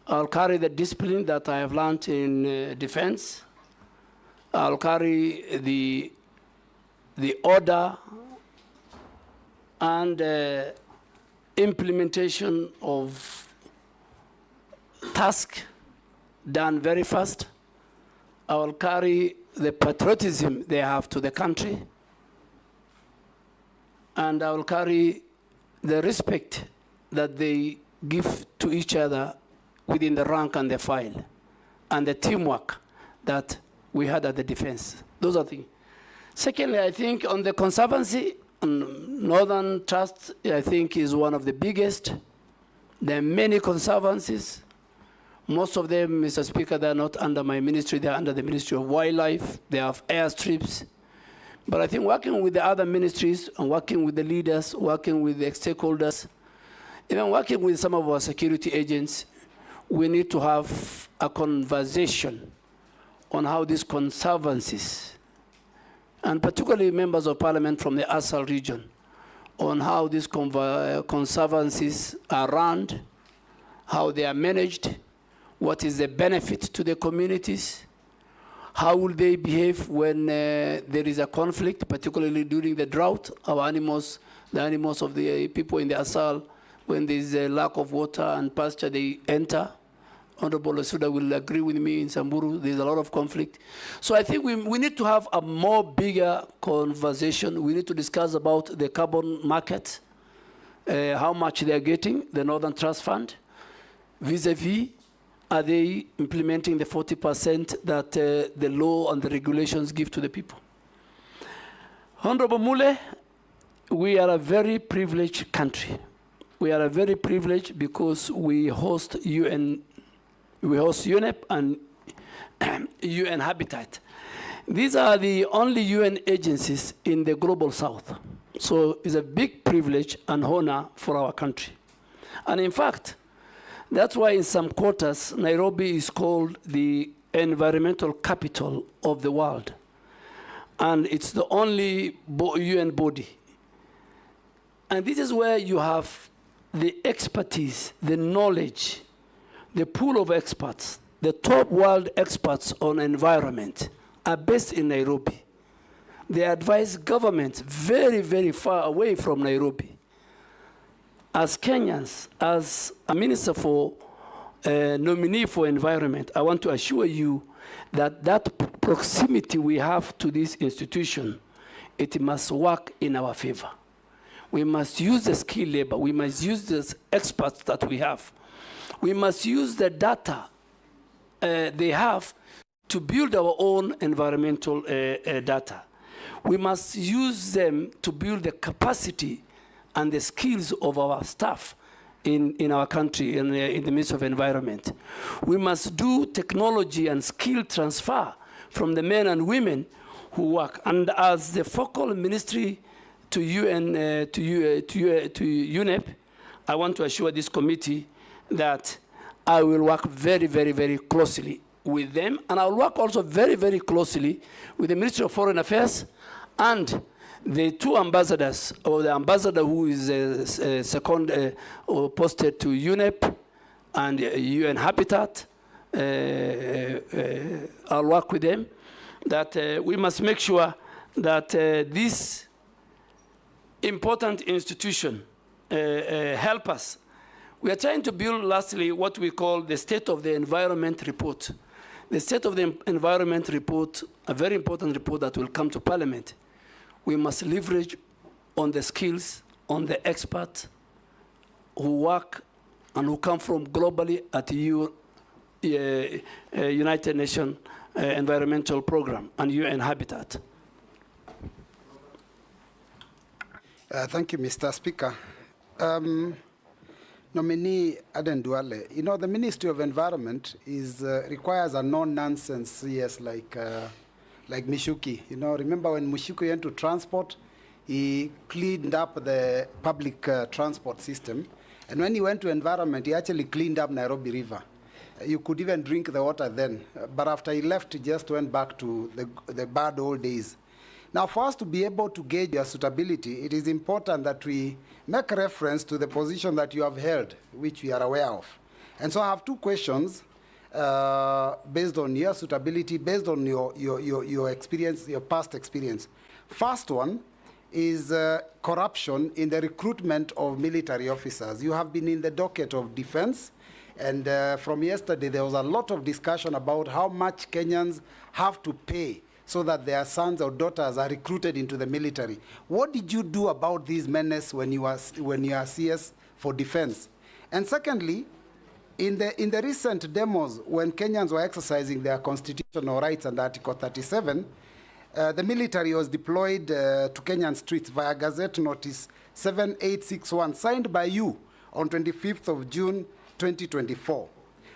I'll carry the discipline that I have learned in defense. I'll carry the order and implementation of task done very fast. I will carry the patriotism they have to the country, and I will carry the respect that they give to each other within the rank and the file, and the teamwork that we had at the defense. Those are things. Secondly, I think on the conservancy, Northern Trust, I think, is one of the biggest. There are many conservancies. Most of them, Mr. Speaker, they are not under my ministry. They are under the Ministry of Wildlife. They have airstrips. But I think working with the other ministries and working with the leaders, working with the stakeholders, even working with some of our security agents, we need to have a conversation on how these conservancies, and particularly members of parliament from the Asal region, on how these conservancies are run, how they are managed, what is the benefit to the communities, how will they behave when there is a conflict, particularly during the drought. Our animals, the animals of the people in the Asal, when there is a lack of water and pasture, they enter. Honorable Lesuda will agree with me in Samburu, there's a lot of conflict. So I think we need to have a more bigger conversation. We need to discuss about the carbon market, how much they're getting, the Northern Trust Fund, vis-a-vis, are they implementing the 40% that the law and the regulations give to the people? Honorable Mule, we are a very privileged country. We are a very privileged because we host UNEP and UN Habitat. These are the only UN agencies in the global south. So it's a big privilege and honor for our country. And in fact, that's why in some quarters, Nairobi is called the environmental capital of the world. And it's the only UN body. And this is where you have the expertise, the knowledge, the pool of experts, the top world experts on environment are based in Nairobi. They advise governments very, very far away from Nairobi. As Kenyans, as a minister for nominee for environment, I want to assure you that that proximity we have to this institution, it must work in our favor. We must use the skilled labor. We must use the experts that we have. We must use the data they have to build our own environmental data. We must use them to build the capacity and the skills of our staff in our country in the midst of environment. We must do technology and skill transfer from the men and women who work. And as the focal ministry to UNEP, I want to assure this committee that I will work very, very, very closely with them. And I'll work also very, very closely with the Ministry of Foreign Affairs and the two ambassadors, or the ambassador who is second posted to UNEP and UN Habitat. I'll work with them, that we must make sure that this important institution help us. We are trying to build, lastly, what we call the State of the Environment Report. The State of the Environment Report, a very important report that will come to Parliament. We must leverage on the skills, on the experts who work and who come from globally at the United Nations Environmental Program and UN Habitat. Thank you, Mr. Speaker. Nominee Aden Duale, you know, the Ministry of Environment requires a non-nonsense CS like Mishuki. You know, remember when Mishuki went to transport, he cleaned up the public transport system. And when he went to environment, he actually cleaned up Nairobi River. You could even drink the water then. But after he left, he just went back to the bad old days. Now, for us to be able to gauge your suitability, it is important that we make reference to the position that you have held, which we are aware of. And so I have two questions based on your suitability, based on your experience, your past experience. First one is corruption in the recruitment of military officers. You have been in the docket of defense, and from yesterday there was a lot of discussion about how much Kenyans have to pay so that their sons or daughters are recruited into the military. What did you do about these menace when you are CS for defense? And secondly, in the recent demos, when Kenyans were exercising their constitutional rights under Article 37, the military was deployed to Kenyan streets via Gazette Notice 7861, signed by you on 25th of June, 2024.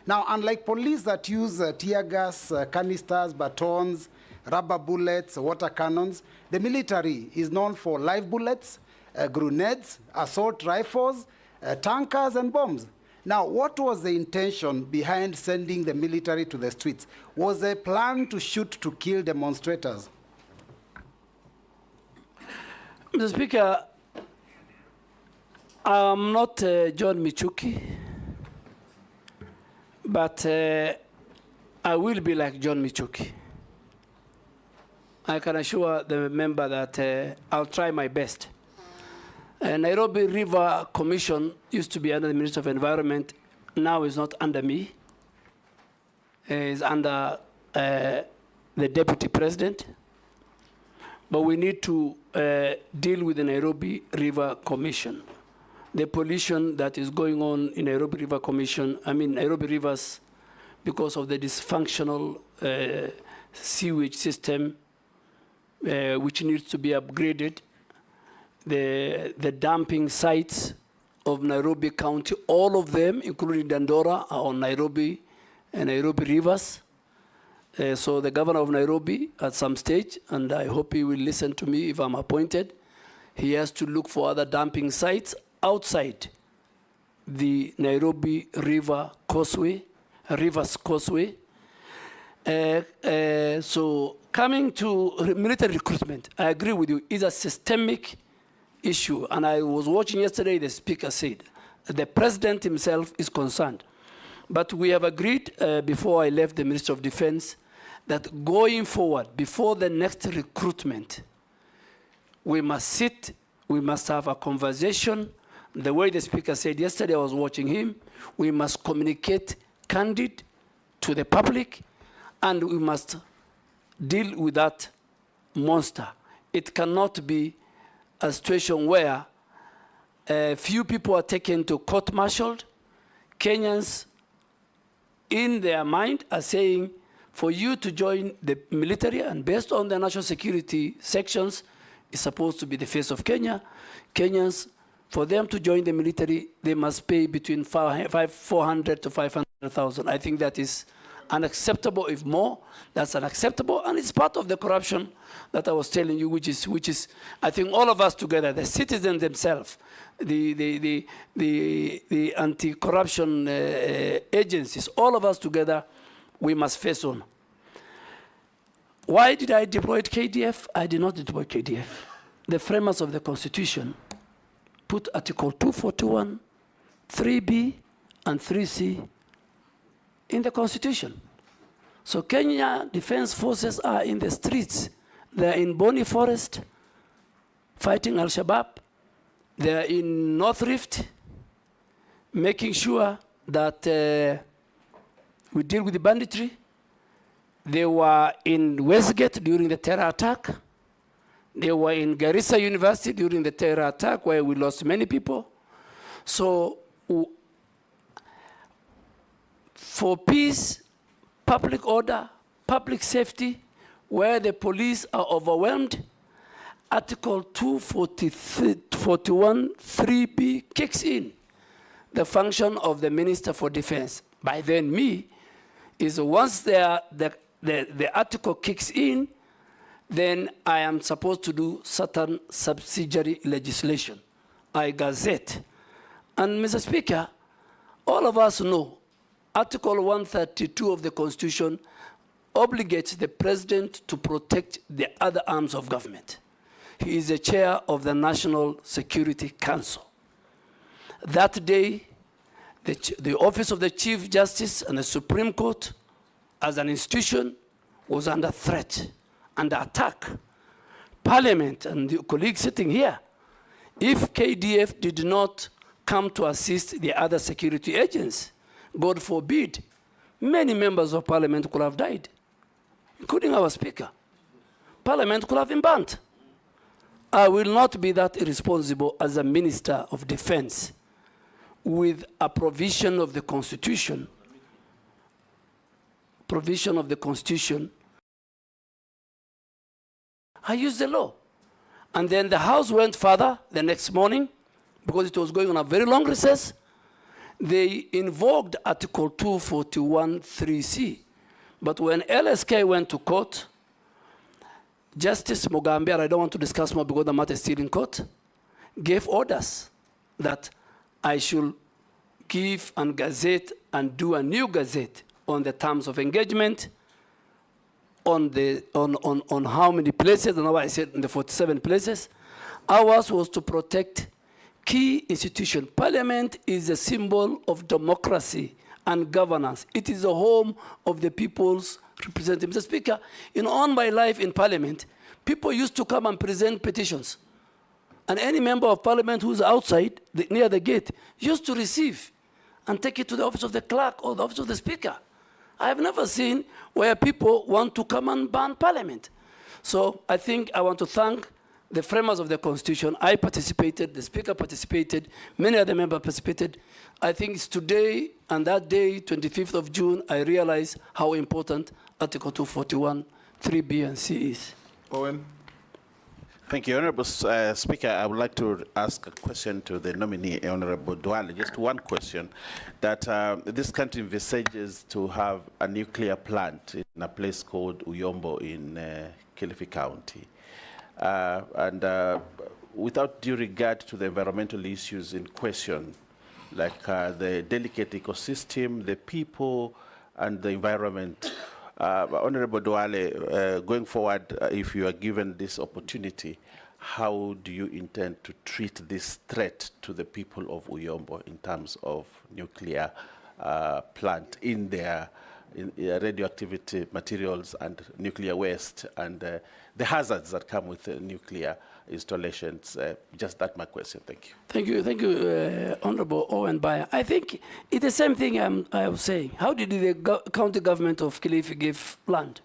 Now, unlike police that use tear gas, canisters, batons, rubber bullets, water cannons, the military is known for live bullets, grenades, assault rifles, tankers, and bombs. Now, what was the intention behind sending the military to the streets? Was there a plan to shoot to kill demonstrators? Mr. Speaker, I'm not John Michuki, but I will be like John Michuki. I can assure the member that I'll try my best. Nairobi River Commission used to be under the Minister of Environment. Now it's not under me. It's under the Deputy President. But we need to deal with the Nairobi River Commission. The pollution that is going on in Nairobi River Commission, Nairobi rivers, because of the dysfunctional sewage system, which needs to be upgraded. The dumping sites of Nairobi County, all of them, including Dandora, are on Nairobi and Nairobi rivers. So the governor of Nairobi, at some stage, and I hope he will listen to me if I'm appointed, he has to look for other dumping sites outside the Nairobi River Causeway, Rivers Causeway. So coming to military recruitment, I agree with you, it's a systemic issue. And I was watching yesterday, the speaker said, the president himself is concerned. But we have agreed before I left the Ministry of Defense that going forward, before the next recruitment, we must sit, we must have a conversation. The way the speaker said yesterday, I was watching him, we must communicate candid to the public, and we must deal with that monster. It cannot be a situation where few people are taken to court-martialed. Kenyans, in their mind, are saying, for you to join the military, and based on the national security sections, is supposed to be the face of Kenya. Kenyans, for them to join the military, they must pay between 400 to 500,000. I think that is unacceptable. If more, that's unacceptable, and it's part of the corruption that I was telling you, which is I think all of us together, the citizens themselves, the anti-corruption agencies, all of us together, we must face on. Why did I deploy KDF? I did not deploy KDF. The framers of the Constitution put Article 241, 3B, and 3C in the Constitution. So Kenya Defense Forces are in the streets. They're in Boni Forest fighting Al-Shabaab. They're in North Rift making sure that we deal with the banditry. They were in Westgate during the terror attack. They were in Garissa University during the terror attack where we lost many people. So for peace, public order, public safety, where the police are overwhelmed, Article 241(3)(b) kicks in. The function of the Minister for Defense, by then me, is once the article kicks in, then I am supposed to do certain subsidiary legislation. I gazette. And Mr. Speaker, all of us know Article 132 of the Constitution obligates the President to protect the other arms of government. He is the chair of the National Security Council. That day, the Office of the Chief Justice and the Supreme Court, as an institution, was under threat, under attack. Parliament and the colleagues sitting here, if KDF did not come to assist the other security agents, God forbid, many members of Parliament could have died, including our Speaker. Parliament could have been burnt. I will not be that irresponsible as a Minister of Defense with a provision of the Constitution, I used the law. And then the House went further the next morning, because it was going on a very long recess. They invoked Article 241(3)(c). But when LSK went to court, Justice Mugambe, I don't want to discuss more because the matter is still in court, gave orders that I should give and gazette and do a new gazette on the terms of engagement, on how many places, and now I said in the 47 places. Ours was to protect key institutions. Parliament is a symbol of democracy and governance. It is the home of the people's representatives. Mr. Speaker, all my life in Parliament, people used to come and present petitions. And any member of Parliament who's outside, near the gate, used to receive and take it to the office of the clerk or the office of the Speaker. I have never seen where people want to come and ban Parliament. So I think I want to thank the framers of the Constitution. I participated, the Speaker participated, many other members participated. I think it's today and that day, 25th of June, I realize how important Article 241(3)(b) and (c) is. Owen. Thank you, Honorable Speaker. I would like to ask a question to the nominee, Honorable Duale. Just one question, that this country envisages to have a nuclear plant in a place called Uyombo in Kilifi County. Without due regard to the environmental issues in question, like the delicate ecosystem, the people, and the environment, Honorable Duale, going forward, if you are given this opportunity, how do you intend to treat this threat to the people of Uyombo in terms of nuclear plant in their radioactivity materials and nuclear waste and the hazards that come with nuclear installations? Just that my question. Thank you. Thank you, Honorable Owen Bayer. I think it's the same thing I was saying. How did the county government of Kilifi give land?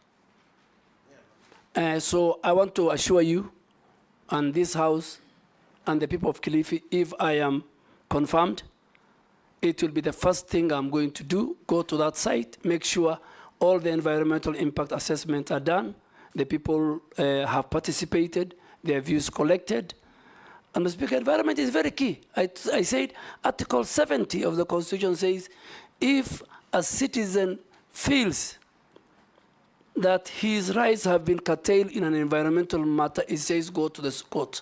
So I want to assure you and this House and the people of Kilifi, if I am confirmed, it will be the first thing I'm going to do, go to that site, make sure all the environmental impact assessments are done, the people have participated, their views collected. And Mr. Speaker, environment is very key. I said Article 70 of the Constitution says, if a citizen feels that his rights have been curtailed in an environmental matter, it says go to the court.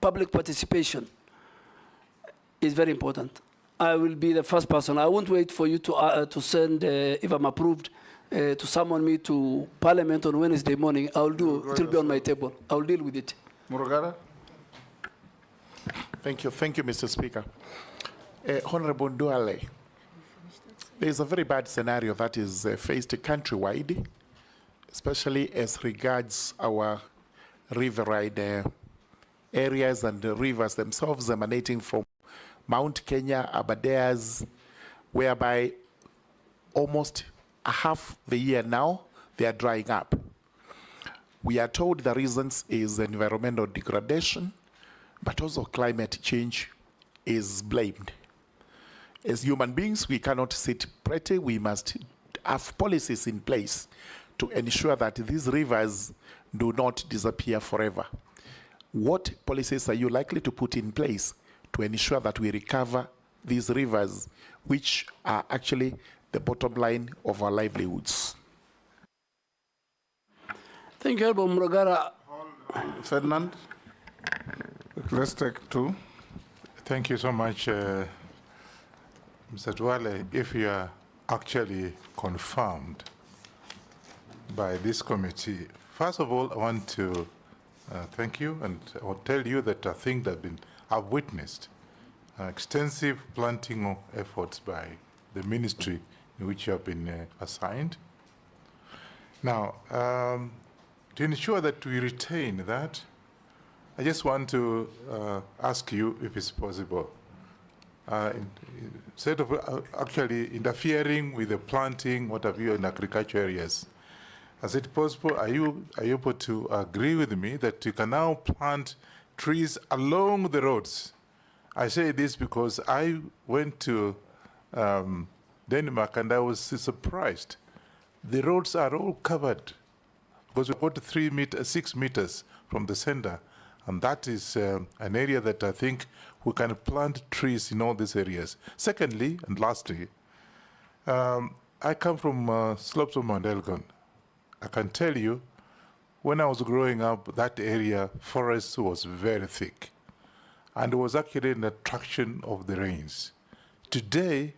Public participation is very important. I will be the first person. I won't wait for you to send, if I'm approved, to summon me to Parliament on Wednesday morning. I'll do it will be on my table. I'll deal with it. Murugara. Thank you, Mr. Speaker. Honorable Duale, there is a very bad scenario that is faced countrywide, especially as regards our riverine areas and the rivers themselves emanating from Mount Kenya, Aberdares, whereby almost half the year now, they are drying up. We are told the reasons is environmental degradation, but also climate change is blamed. As human beings, we cannot sit pretty. We must have policies in place to ensure that these rivers do not disappear forever. what policies are you likely to put in place to ensure that we recover these rivers, which are actually the bottom line of our livelihoods? Thank you, Honorable Murugara. Ferdinand, let's take two. Thank you so much, Mr. Duale. If you are actually confirmed by this committee, first of all, I want to thank you, and I will tell you that I think that I've witnessed extensive planting efforts by the ministry in which you have been assigned. Now, to ensure that we retain that, I just want to ask you if it's possible. Instead of actually interfering with the planting, what have you, in agriculture areas, is it possible, are you able to agree with me that you can now plant trees along the roads? I say this because I went to Denmark and I was surprised. The roads are all covered because we got 6 meters from the center. And that is an area that I think we can plant trees in all these areas. Secondly, and lastly, I come from slopes of Mount Elgon. I can tell you, when I was growing up, that area, forest was very thick. And it was actually an attraction of the rains. Today,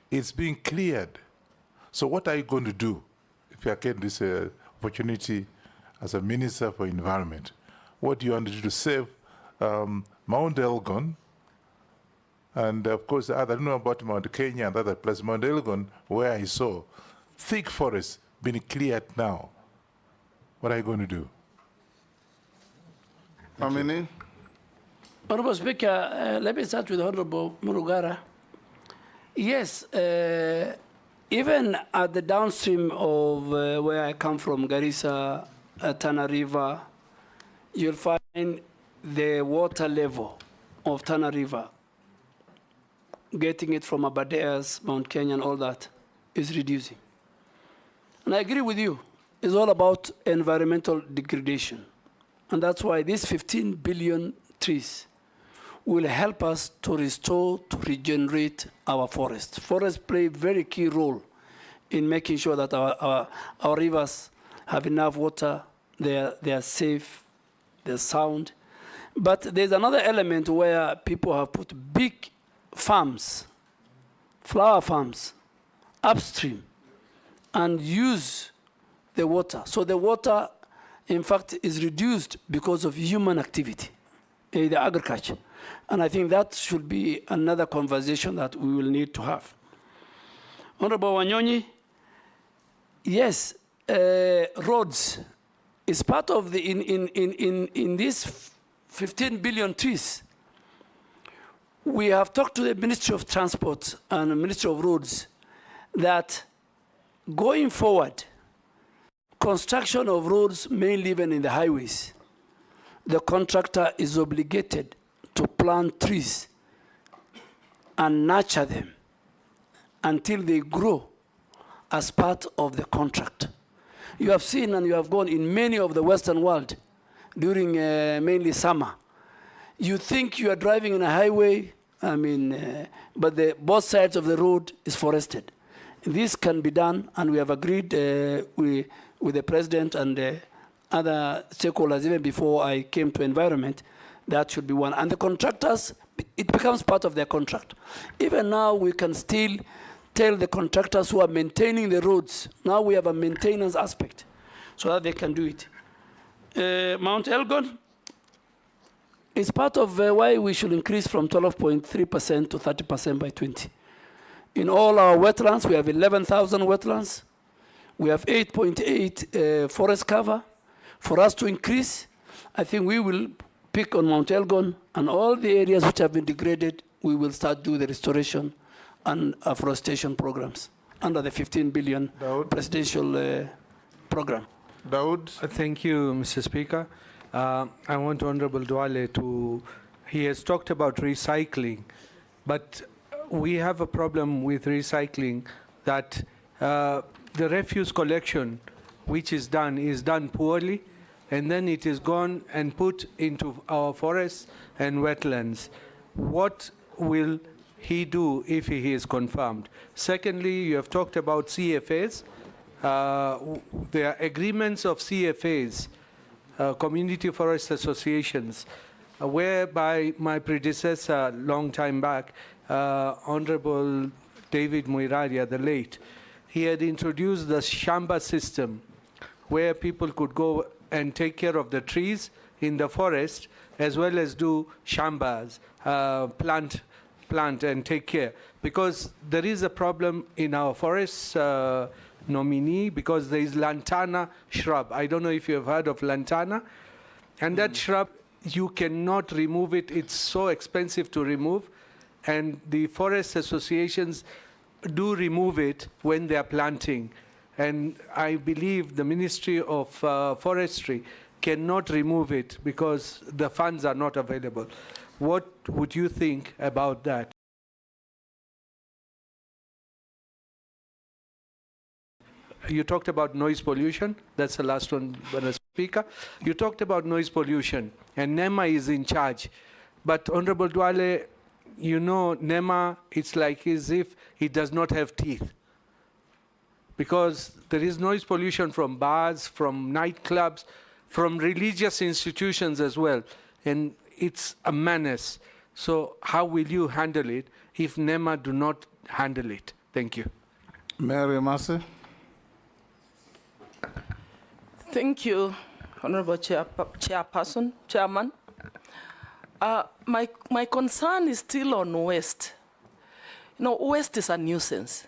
it's being cleared. So what are you going to do if you get this opportunity as a Minister for Environment? What do you want to do to save Mount Elgon? And of course, I don't know about Mount Kenya and other places. Mount Elgon, where I saw thick forests being cleared now. What are you going to do? Nominee? Honorable Speaker, let me start with Honorable Murugara. Yes, even at the downstream of where I come from, Garissa, Tana River, you'll find the water level of Tana River, getting it from Aberdares, Mount Kenya, and all that, is reducing. And I agree with you. It's all about environmental degradation. And that's why these 15 billion trees will help us to restore, to regenerate our forests. Forests play a very key role in making sure that our rivers have enough water, they are safe, they're sound. But there's another element where people have put big farms, flower farms, upstream, and use the water. So the water, in fact, is reduced because of human activity in the agriculture. And I think that should be another conversation that we will need to have. Honorable Wanyonyi, yes, roads is part of the, in these 15 billion trees. We have talked to the Ministry of Transport and the Ministry of Roads that going forward, construction of roads, mainly even in the highways, the contractor is obligated to plant trees and nurture them until they grow as part of the contract. You have seen and you have gone in many of the Western world during mainly summer. You think you are driving in a highway, but both sides of the road is forested. This can be done, and we have agreed with the President and other stakeholders, even before I came to environment, that should be one. And the contractors, it becomes part of their contract. Even now, we can still tell the contractors who are maintaining the roads, now we have a maintenance aspect, so that they can do it. Mount Elgon is part of why we should increase from 12.3% to 30% by 20. In all our wetlands, we have 11,000 wetlands. We have 8.8 forest cover. For us to increase, I think we will pick on Mount Elgon and all the areas which have been degraded, we will start doing the restoration and afforestation programs under the 15 billion presidential program. Daud. Thank you, Mr. Speaker. I want Honorable Duale to, he has talked about recycling, but we have a problem with recycling that the refuse collection which is done poorly, and then it is gone and put into our forests and wetlands. What will he do if he is confirmed? Secondly, you have talked about CFAs. There are agreements of CFAs, Community Forest Associations, whereby my predecessor, long time back, Honorable David Muiraria, the late, he had introduced the Shamba system, where people could go and take care of the trees in the forest, as well as do shambas, plant and take care. Because there is a problem in our forests, nominee, because there is lantana shrub. I don't know if you have heard of lantana. And that shrub, you cannot remove it. It's so expensive to remove. And the forest associations do remove it when they are planting. And I believe the Ministry of Forestry cannot remove it because the funds are not available. What would you think about that? You talked about noise pollution. That's the last one, Madam Speaker. You talked about noise pollution, and NEMA is in charge. But Honorable Duale, you know, NEMA, it's like as if it does not have teeth. Because there is noise pollution from bars, from nightclubs, from religious institutions as well. And it's a menace. So how will you handle it if NEMA do not handle it? Thank you. Mary Massey. Thank you, Honorable Chairman. My concern is still on waste. You know, waste is a nuisance.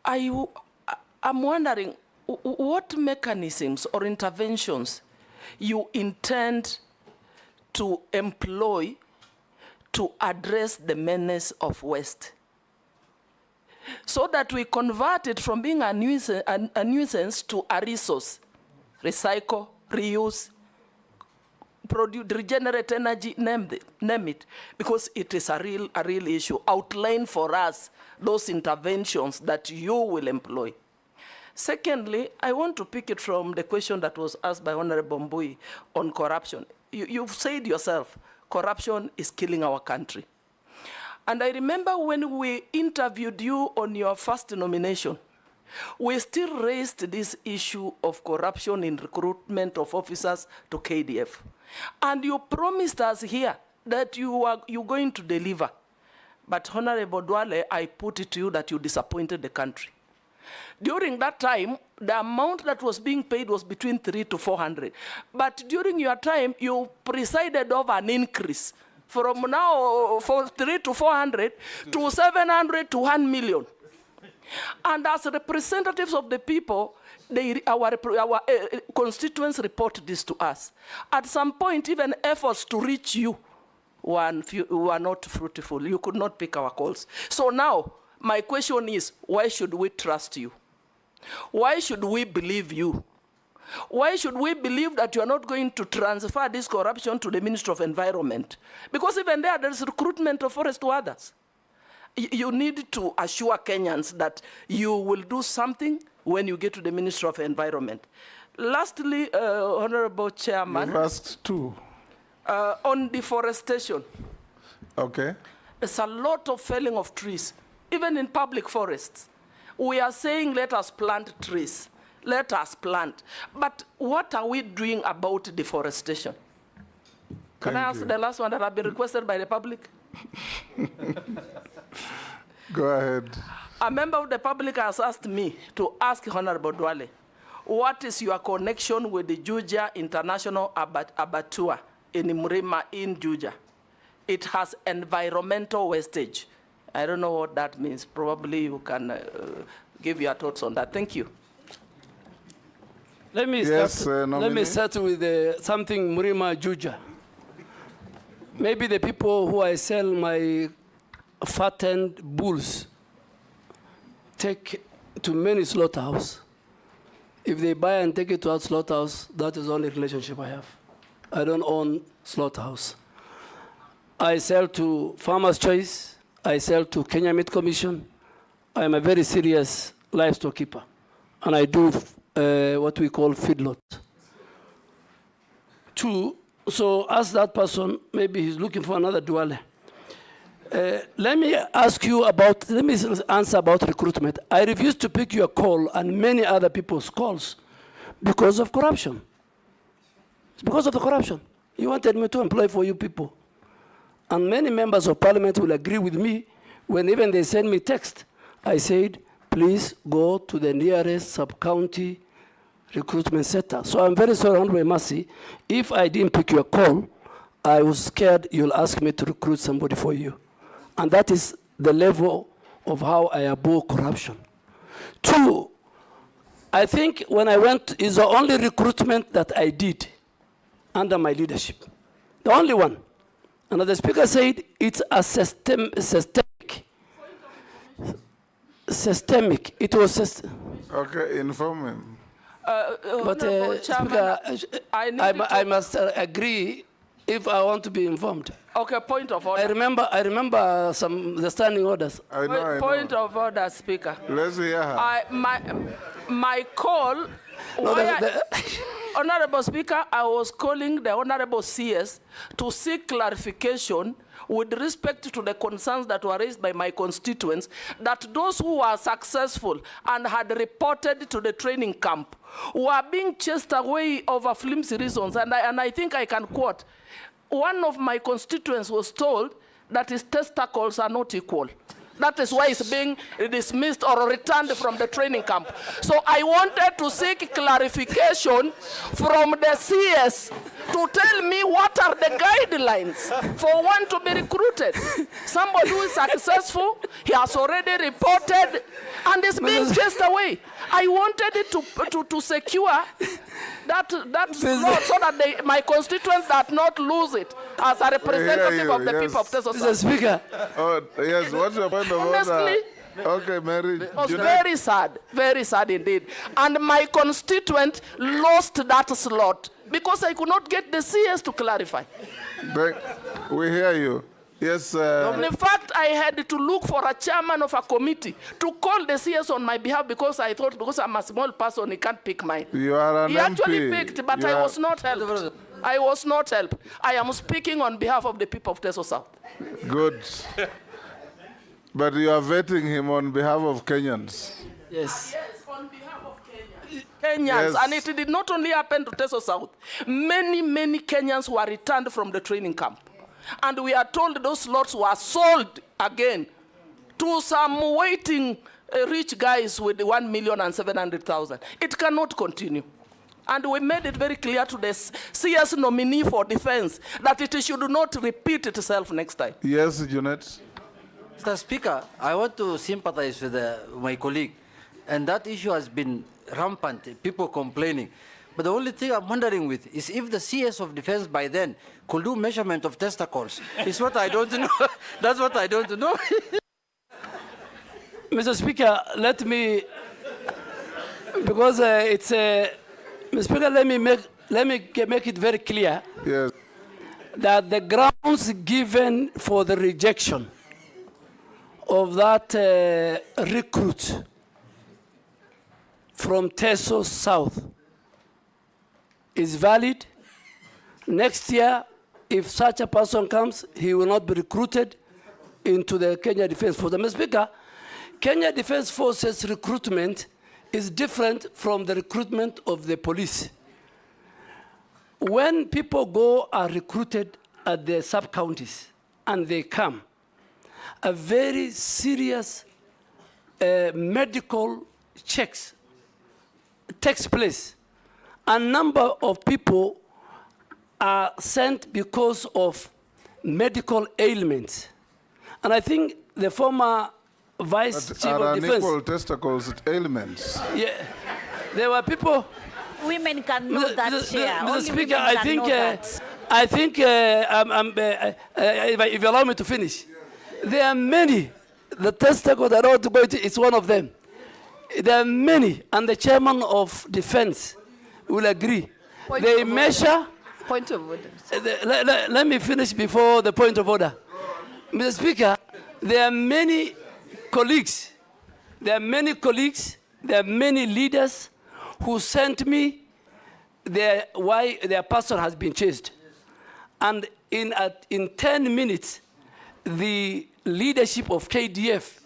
I'm wondering what mechanisms or interventions you intend to employ to address the menace of waste, so that we convert it from being a nuisance to a resource. Recycle, reuse, produce, regenerate energy, name it, because it is a real issue. Outline for us those interventions that you will employ. Secondly, I want to pick it from the question that was asked by Honorable Mbui on corruption. You've said yourself, corruption is killing our country. And I remember when we interviewed you on your first nomination, we still raised this issue of corruption in recruitment of officers to KDF. And you promised us here that you're going to deliver. But Honorable Duale, I put it to you that you disappointed the country. During that time, the amount that was being paid was between 300 to 400. But during your time, you presided over an increase from now for 300 to 400 to 700 to 1 million. And as representatives of the people, our constituents report this to us. At some point, even efforts to reach you were not fruitful. You could not pick our calls. So now, my question is, why should we trust you? Why should we believe you? Why should we believe that you are not going to transfer this corruption to the Ministry of Environment? Because even there is recruitment of forest to others. You need to assure Kenyans that you will do something when you get to the Ministry of Environment. Lastly, Honorable Chairman. You've asked two. On deforestation. Okay. There's a lot of felling of trees, even in public forests. We are saying, let us plant trees. Let us plant. But what are we doing about deforestation? Can I ask the last one that have been requested by the public? Go ahead. A member of the public has asked me to ask Honorable Duale, what is your connection with the Juja International Abattoir in Mrima in Juja? It has environmental wastage. I don't know what that means. Probably you can give your thoughts on that. Thank you. Let me start with something Mrima Juja. Maybe the people who I sell my fattened bulls take to many slaughterhouse. If they buy and take it to our slaughterhouse, that is the only relationship I have. I don't own slaughterhouse. I sell to Farmers Choice. I sell to Kenya Meat Commission. I am a very serious livestock keeper. And I do what we call feedlot. Two, so ask that person, maybe he's looking for another Duale. Let me answer about recruitment. I refuse to pick your call and many other people's calls because of corruption. It's because of the corruption. You wanted me to employ for you people. And many members of parliament will agree with me when even they send me text. I said, please go to the nearest sub-county recruitment center. So I'm very sorry, Honorable Mercy, if I didn't pick your call, I was scared you'll ask me to recruit somebody for you. And that is the level of how I abhor corruption. Two, I think when I went, is the only recruitment that I did under my leadership. The only one. And the speaker said it's a systemic. It was Okay, inform him. But Speaker, I must agree if I want to be informed. Okay, point of order. I remember the standing orders. I know. Point of order, Speaker. Let's hear her. My call, Honorable Speaker, I was calling the Honorable CS to seek clarification with respect to the concerns that were raised by my constituents, that those who were successful and had reported to the training camp were being chased away over flimsy reasons. And I think I can quote, one of my constituents was told that his testicles are not equal. That is why he's being dismissed or returned from the training camp. So I wanted to seek clarification from the CS to tell me what are the guidelines for one to be recruited. Somebody who is successful, he has already reported and is being chased away. I wanted it to secure that law so that my constituents do not lose it as a representative of the people of Teso South. Mr. Speaker. Oh, yes, what's your point of order? Honestly, okay, Mary. it was very sad indeed. And my constituent lost that slot because I could not get the CS to clarify. We hear you. Yes. In fact, I had to look for a chairman of a committee to call the CS on my behalf because I thought, because I'm a small person, he can't pick mine. You are an He actually picked, but I was not helped. I was not helped. I am speaking on behalf of the people of Teso South. Good. But you are vetting him on behalf of Kenyans. Yes. Yes, on behalf of Kenyans. Yes. And it did not only happen to Teso South. Many Kenyans were returned from the training camp. And we are told those lots were sold again to some waiting rich guys with 1,700,000. It cannot continue. And we made it very clear to the CS nominee for defense that it should not repeat itself next time. Yes, Junet. Mr. Speaker, I want to sympathize with my colleague. And that issue has been rampant, people complaining. But the only thing I'm wondering with is if the CS of defense by then could do measurement of testicles. It's what I don't know. That's what I don't know. Mr. Speaker, let me, because it's a, Mr. Speaker, let me make it very clear that the grounds given for the rejection of that recruit from Teso South is valid. Next year, if such a person comes, he will not be recruited into the Kenya Defense Force. Mr. Speaker, Kenya Defense Forces recruitment is different from the recruitment of the police. When people go are recruited at the sub-counties and they come, a very serious medical checks takes place. A number of people are sent because of medical ailments. And I think the former Vice Chief of Defense... unequal testicles ailments. Yeah, there were people... Women can know that, Chair. Mr. Only Speaker, women can know that. I think if you allow me to finish, there are many. The testicle that I want to go into is one of them. There are many, and the chairman of defense will agree. They measure. Point of order. Let me finish before the point of order. Mr. Speaker, there are many colleagues. There are many leaders who sent me why their person has been chased. And in 10 minutes, the leadership of KDF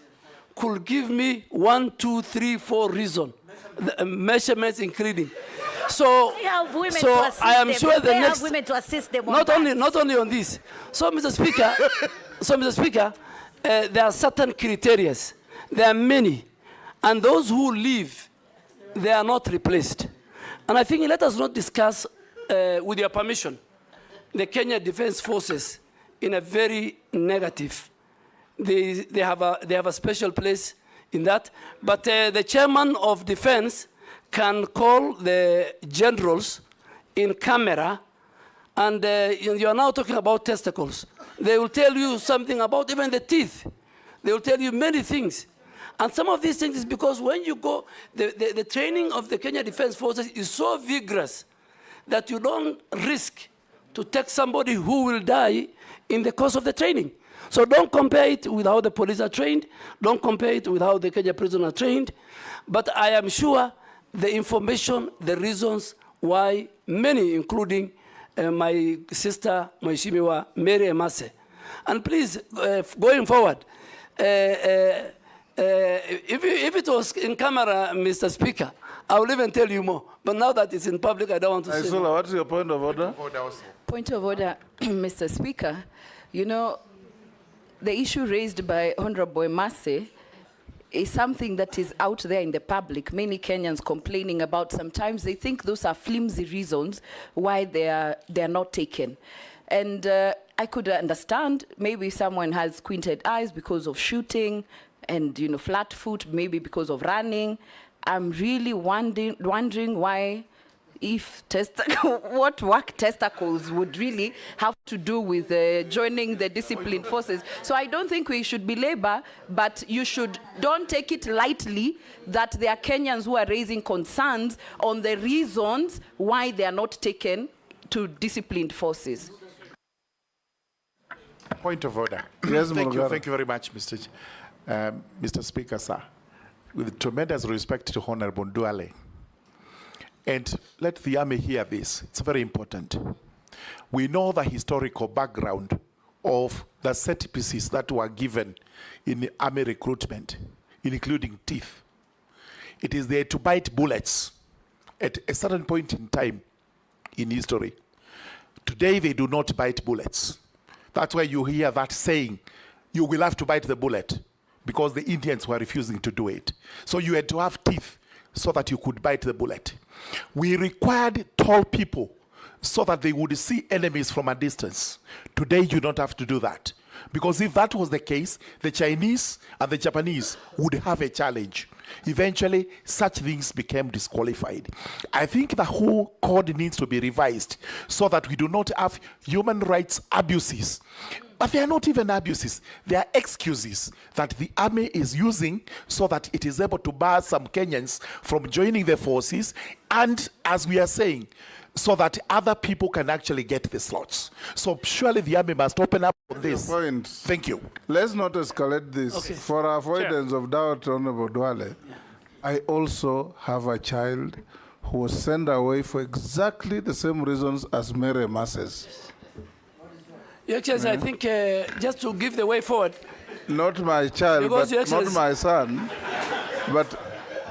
could give me 1, 2, 3, 4 reasons, measurements including. So, I am sure the next, women to assist them not only on this. So, Mr. Speaker, there are certain criteria. There are many, and those who leave, they are not replaced. And I think let us not discuss, with your permission, the Kenya Defense Forces in a very negative. They have a special place in that. But the chairman of defense can call the generals in camera, and you are now talking about testicles. They will tell you something about even the teeth. They will tell you many things. And some of these things is because when you go, the training of the Kenya Defense Forces is so vigorous that you don't risk to take somebody who will die in the course of the training. So don't compare it with how the police are trained. Don't compare it with how the Kenya prisoners are trained. But I am sure the information, the reasons why many, including my sister, Mheshimiwa Mary Emase. And please, going forward, if it was in camera, Mr. Speaker, I will even tell you more. But now that it's in public, I don't want to say more. What's your point of order? Point of order, Mr. Speaker. You know, the issue raised by Honorable Emase is something that is out there in the public. Many Kenyans complaining about. Sometimes they think those are flimsy reasons why they are not taken. And I could understand maybe someone has squinted eyes because of shooting and, you know, flat foot, maybe because of running. I'm really wondering why, if what work testicles would really have to do with joining the disciplined forces. So I don't think we should belabor, but don't take it lightly that there are Kenyans who are raising concerns on the reasons why they are not taken to disciplined forces. Point of order. Yes, thank you very much, Mr. Speaker, sir. With tremendous respect to Hon Aden Duale. And let the Army hear this. It's very important. We know the historical background of the set pieces that were given in the Army recruitment, including teeth. It is there to bite bullets at a certain point in time in history. Today, they do not bite bullets. That's why you hear that saying, you will have to bite the bullet, because the Indians were refusing to do it. So you had to have teeth so that you could bite the bullet. We required tall people so that they would see enemies from a distance. Today, you don't have to do that. Because if that was the case, the Chinese and the Japanese would have a challenge. Eventually, such things became disqualified. I think the whole code needs to be revised so that we do not have human rights abuses. But they are not even abuses. They are excuses that the army is using so that it is able to bar some Kenyans from joining the forces, and, as we are saying, so that other people can actually get the slots. So surely the army must open up on this. Point. Thank you. Let's not escalate this. Okay. For avoidance of doubt, Honorable Duale, I also have a child who was sent away for exactly the same reasons as Mary Masses. Your Excellency, I think just to give the way forward. Not my child, Because but not my son, but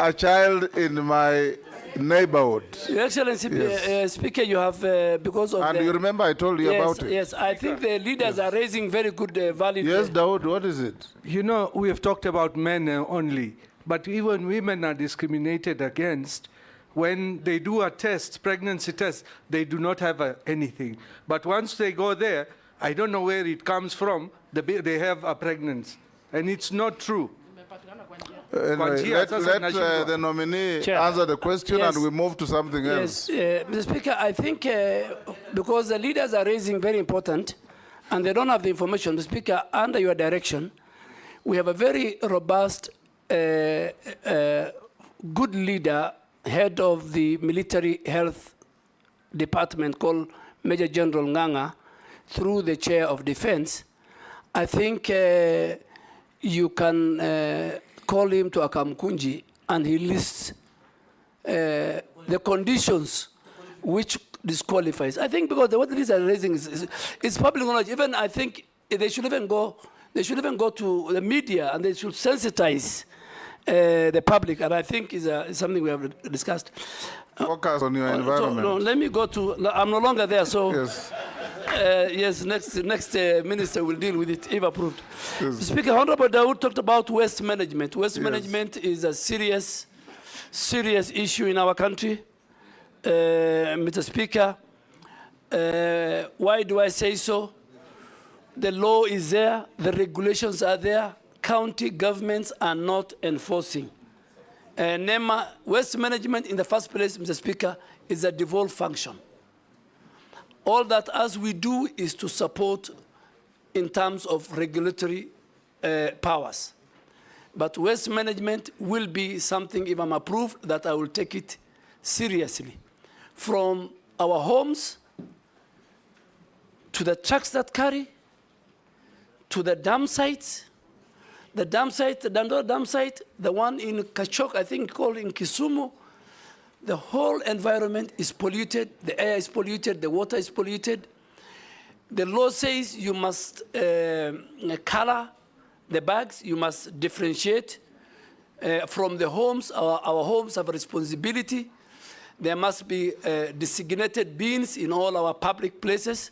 a child in my neighborhood. Your Excellency, Yes. Speaker, you have, because of And you remember I told you about it. Yes, I think the leaders are raising very good, valid... Yes, Dawood, what is it? You know, we have talked about men only, but even women are discriminated against. When they do a test, pregnancy test, they do not have anything. But once they go there, I don't know where it comes from, they have a pregnancy. And it's not true. Anyway, let the nominee answer the question, Yes. and we move to something else. Yes, Mr. Speaker, I think because the leaders are raising very important, and they don't have the information, Mr. Speaker, under your direction, we have a very robust, good leader, head of the military health department called Major General Nganga, through the chair of defense. I think you can call him to Akamkunji, and he lists the conditions which disqualifies. I think because what these are raising is public knowledge. Even I think they should even go to the media and they should sensitize the public. And I think is something we have discussed. Focus on your environment. So, no, let me go to. I'm no longer there, so. Yes. Yes, next minister will deal with it if approved. Yes. Speaker, Honorable Dawood talked about waste management. Waste management is a serious issue in our country. Mr. Speaker, why do I say so? The law is there, the regulations are there, county governments are not enforcing. NEMA, waste management in the first place, Mr. Speaker, is a devolved function. All that as we do is to support in terms of regulatory powers. But waste management will be something, if I'm approved, that I will take it seriously. From our homes, to the trucks that carry, to the dam sites, the Dandora dam site, the one in Kachok, I think called in Kisumu, the whole environment is polluted, the air is polluted, the water is polluted. The law says you must color the bags, you must differentiate from the homes. Our homes have a responsibility. There must be designated bins in all our public places.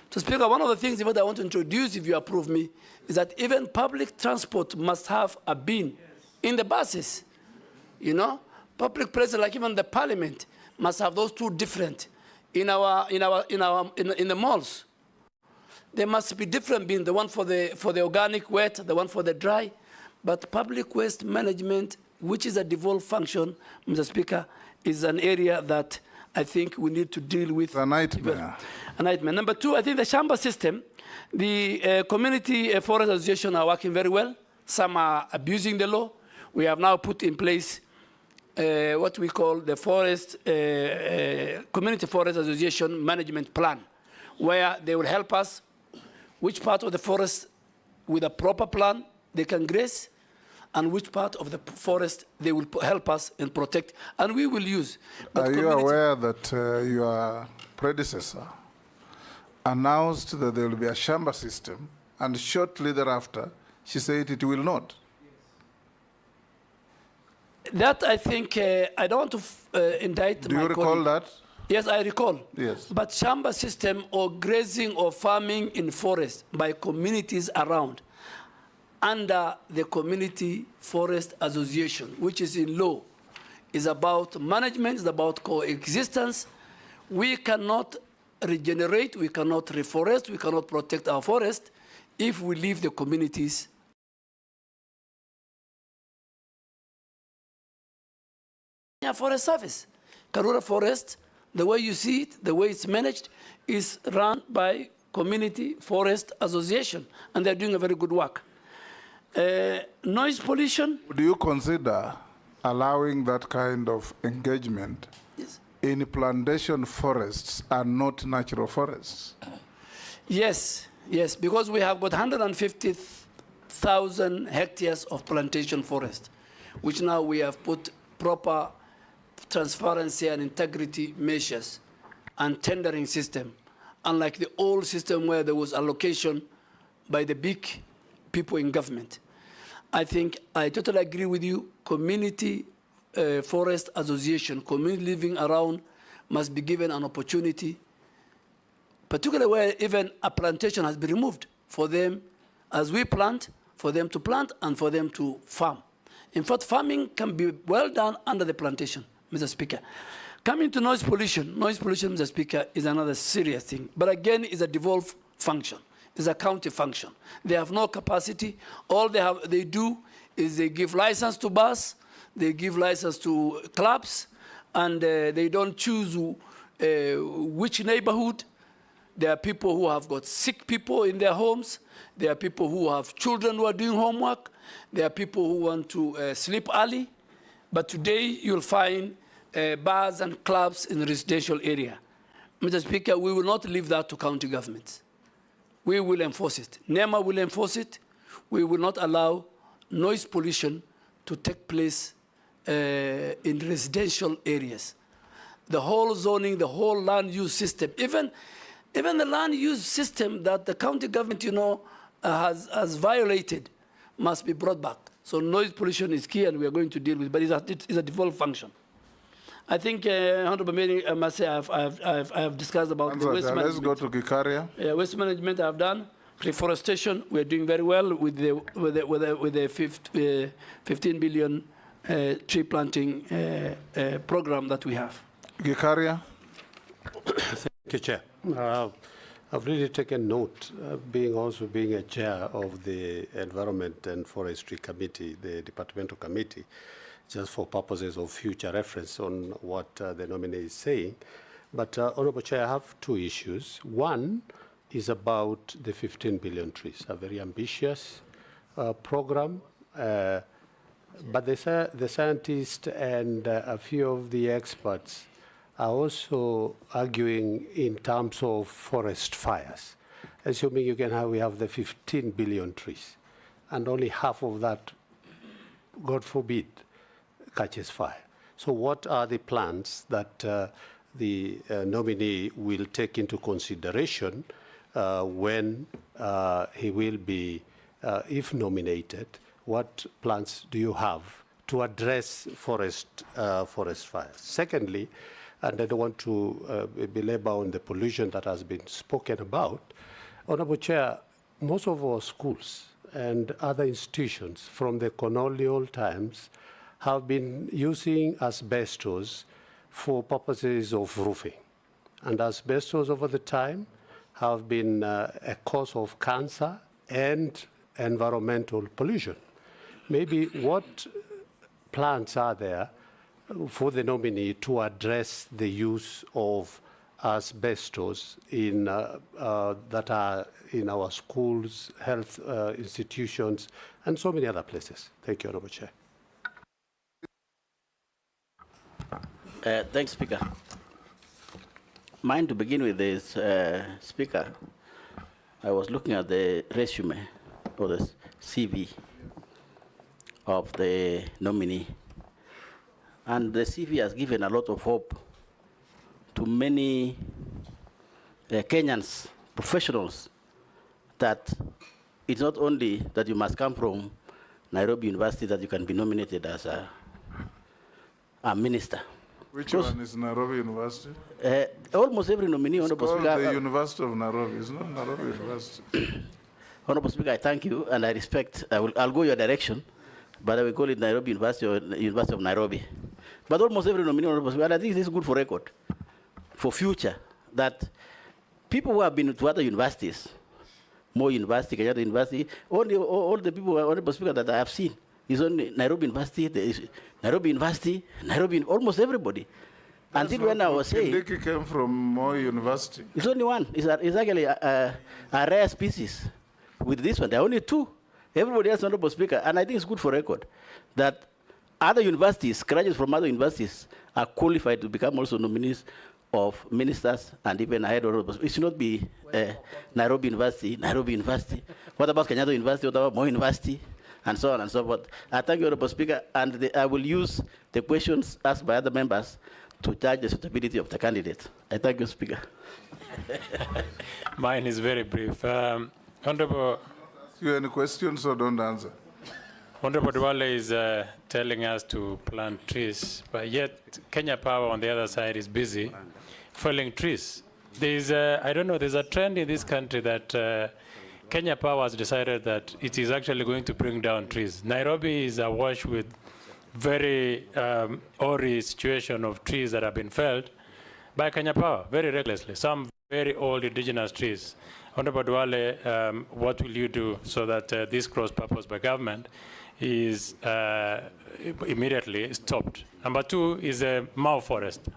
So, Speaker, one of the things that I want to introduce, if you approve me, is that even public transport must have a bin in the buses, you know? Public places, like even the parliament, must have those two different. In the malls, there must be different bins. The one for the organic wet, the one for the dry. But public waste management, which is a devolved function, Mr. Speaker, is an area that I think we need to deal with. A nightmare. A nightmare. Number two, I think the Shamba system, the community forest association are working very well. Some are abusing the law. We have now put in place what we call the Community Forest Association Management Plan, where they will help us which part of the forest with a proper plan they can graze, and which part of the forest they will help us and protect, and we will use. Are you aware that your predecessor announced that there will be a Shamba system, and shortly thereafter, she said it will not? That I think, I don't want to indict my colleague. Do you recall that? Yes, I recall. Yes. But Shamba system or grazing or farming in forest by communities around under the Community Forest Association, which is in law, is about management, is about coexistence. We cannot regenerate, we cannot reforest, we cannot protect our forest if we leave the communities. Forest Service. Karura Forest, the way you see it, the way it's managed, is run by Community Forest Association, and they're doing a very good work. Noise pollution. Do you consider allowing that kind of engagement in plantation forests and not natural forests? Yes, because we have got 150,000 hectares of plantation forest, which now we have put proper transparency and integrity measures and tendering system, unlike the old system where there was allocation by the big people in government. I think I totally agree with you. Community Forest Association, community living around must be given an opportunity, particularly where even a plantation has been removed, for them, as we plant, for them to plant and for them to farm. In fact, farming can be well done under the plantation, Mr. Speaker. Coming to noise pollution, Mr. Speaker, is another serious thing. But again, it's a devolved function. It's a county function. They have no capacity. All they do is they give license to bus, they give license to clubs, and they don't choose which neighborhood. There are people who have got sick people in their homes. There are people who have children who are doing homework. There are people who want to sleep early. But today, you'll find bars and clubs in the residential area. Mr. Speaker, we will not leave that to county governments. We will enforce it. NEMA will enforce it. We will not allow noise pollution to take place in residential areas. the whole zoning, the whole land use system, even the land use system that the county government, has violated, must be brought back. So noise pollution is key, and we are going to deal with, but it's a default function. I think, Honorable Mayor, I must say I have discussed about the waste management. Let's go to Gikaria. Waste management I've done. Reforestation, we're doing very well with the 15 billion tree planting program that we have. Gikaria. Thank you, Chair. I've really taken note, being a chair of the Environment and Forestry Committee, the departmental committee, just for purposes of future reference on what the nominee is saying. But, Honourable Chair, I have two issues. One is about the 15 billion trees, a very ambitious program. But the scientists and a few of the experts are also arguing in terms of forest fires. Assuming we have the 15 billion trees, and only half of that, God forbid, catches fire. So what are the plans that the nominee will take into consideration when he will be, if nominated? What plans do you have to address forest fires? Secondly, and I don't want to belabor on the pollution that has been spoken about, Honourable Chair, most of our schools and other institutions from the colonial times have been using asbestos for purposes of roofing. And asbestos over the time have been a cause of cancer and environmental pollution. Maybe what plans are there for the nominee to address the use of asbestos that are in our schools, health institutions, and so many other places? Thank you, Honourable Chair. Thanks, Speaker. Mine to begin with is, Speaker, I was looking at the resume or the CV of the nominee. And the CV has given a lot of hope to many Kenyans, professionals, that it's not only that you must come from Nairobi University that you can be nominated as a minister. Which one is Nairobi University? Almost every nominee, it's Honourable called Speaker. The University of Nairobi, it's not Nairobi University. Honourable Speaker, I thank you and I respect, I'll go your direction, but I will call it Nairobi University or University of Nairobi. But almost every nominee, Honourable Speaker, and I think this is good for record, for future, that people who have been to other universities, Moi University, Kenyatta University, all the people, Honourable Speaker, that I have seen, is only Nairobi University, Nairobi University, almost everybody. Until when I was saying... Kindiki came from Moi University. It's only one. It's actually a rare species. With this one, there are only two. Everybody else, Honourable Speaker, and I think it's good for record, that other universities, graduates from other universities, are qualified to become also nominees of ministers and even ahead of it should not be Nairobi University. What about Kenyatta University? What about Moi University? And so on and so forth. I thank you, Honourable Speaker, and I will use the questions asked by other members to judge the suitability of the candidate. I thank you, Speaker. Mine is very brief. Honourable... You any questions or don't answer? Honourable Duale is telling us to plant trees, but yet Kenya Power on the other side is busy felling trees. There's I don't know, there's a trend in this country that Kenya Power has decided that it is actually going to bring down trees. Nairobi is awash with very hoary situation of trees that have been felled by Kenya Power, very recklessly, some very old indigenous trees. Honourable Duale, what will you do so that this cross-purpose by government is immediately stopped? Number two is the Mau forest.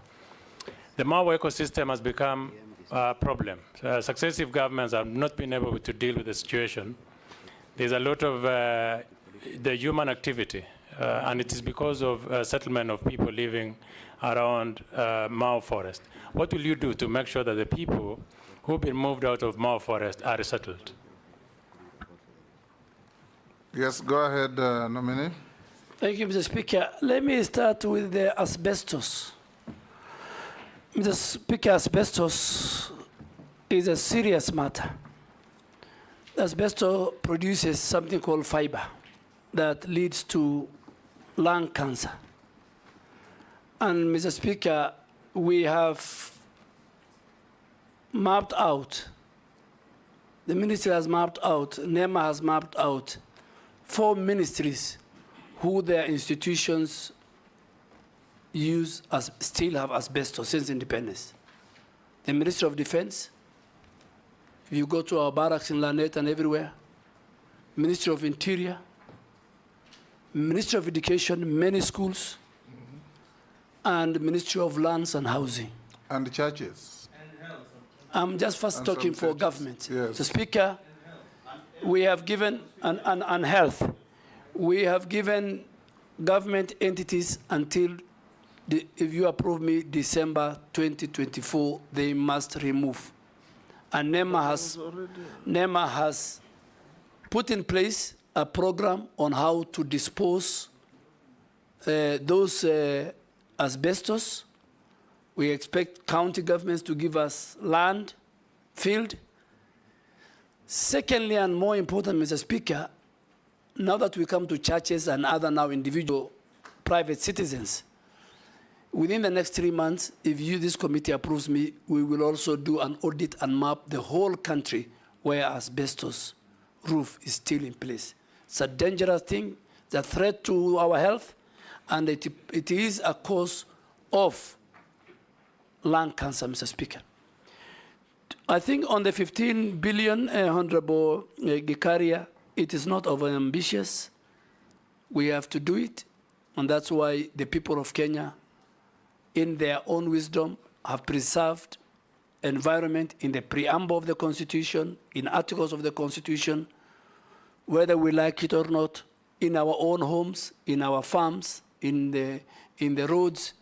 The Mau ecosystem has become a problem. Successive governments have not been able to deal with the situation. There's a lot of the human activity, and it is because of settlement of people living around Mau forest. What will you do to make sure that the people who've been moved out of Mau forest are resettled? Yes, go ahead, nominee. Thank you, Mr. Speaker. Let me start with the asbestos. Mr. Speaker, asbestos is a serious matter. Asbestos produces something called fiber that leads to lung cancer. And Mr. Speaker, we have mapped out, the ministry has mapped out, NEMA has mapped out 4 ministries who their institutions still have asbestos since independence. The Ministry of Defense, if you go to our barracks in Lanet and everywhere, Ministry of Interior, Ministry of Education, many schools, and Ministry of Lands and Housing. And churches. I'm just first And talking some for churches. government. Yes. So Speaker, we have given, and health, we have given government entities until, if you approve me, December 2024, they must remove. And NEMA has put in place a program on how to dispose those asbestos. We expect county governments to give us land, field. Secondly, and more important, Mr. Speaker, now that we come to churches and other now individual private citizens, within the next 3 months, if this committee approves me, we will also do an audit and map the whole country where asbestos roof is still in place. It's a dangerous thing, it's a threat to our health, and it is a cause of lung cancer, Mr. Speaker. I think on the 15 billion, Honorable Gikaria, it is not overambitious. We have to do it, and that's why the people of Kenya, in their own wisdom, have preserved environment in the preamble of the Constitution, in articles of the Constitution, whether we like it or not, in our own homes, in our farms, in the roads.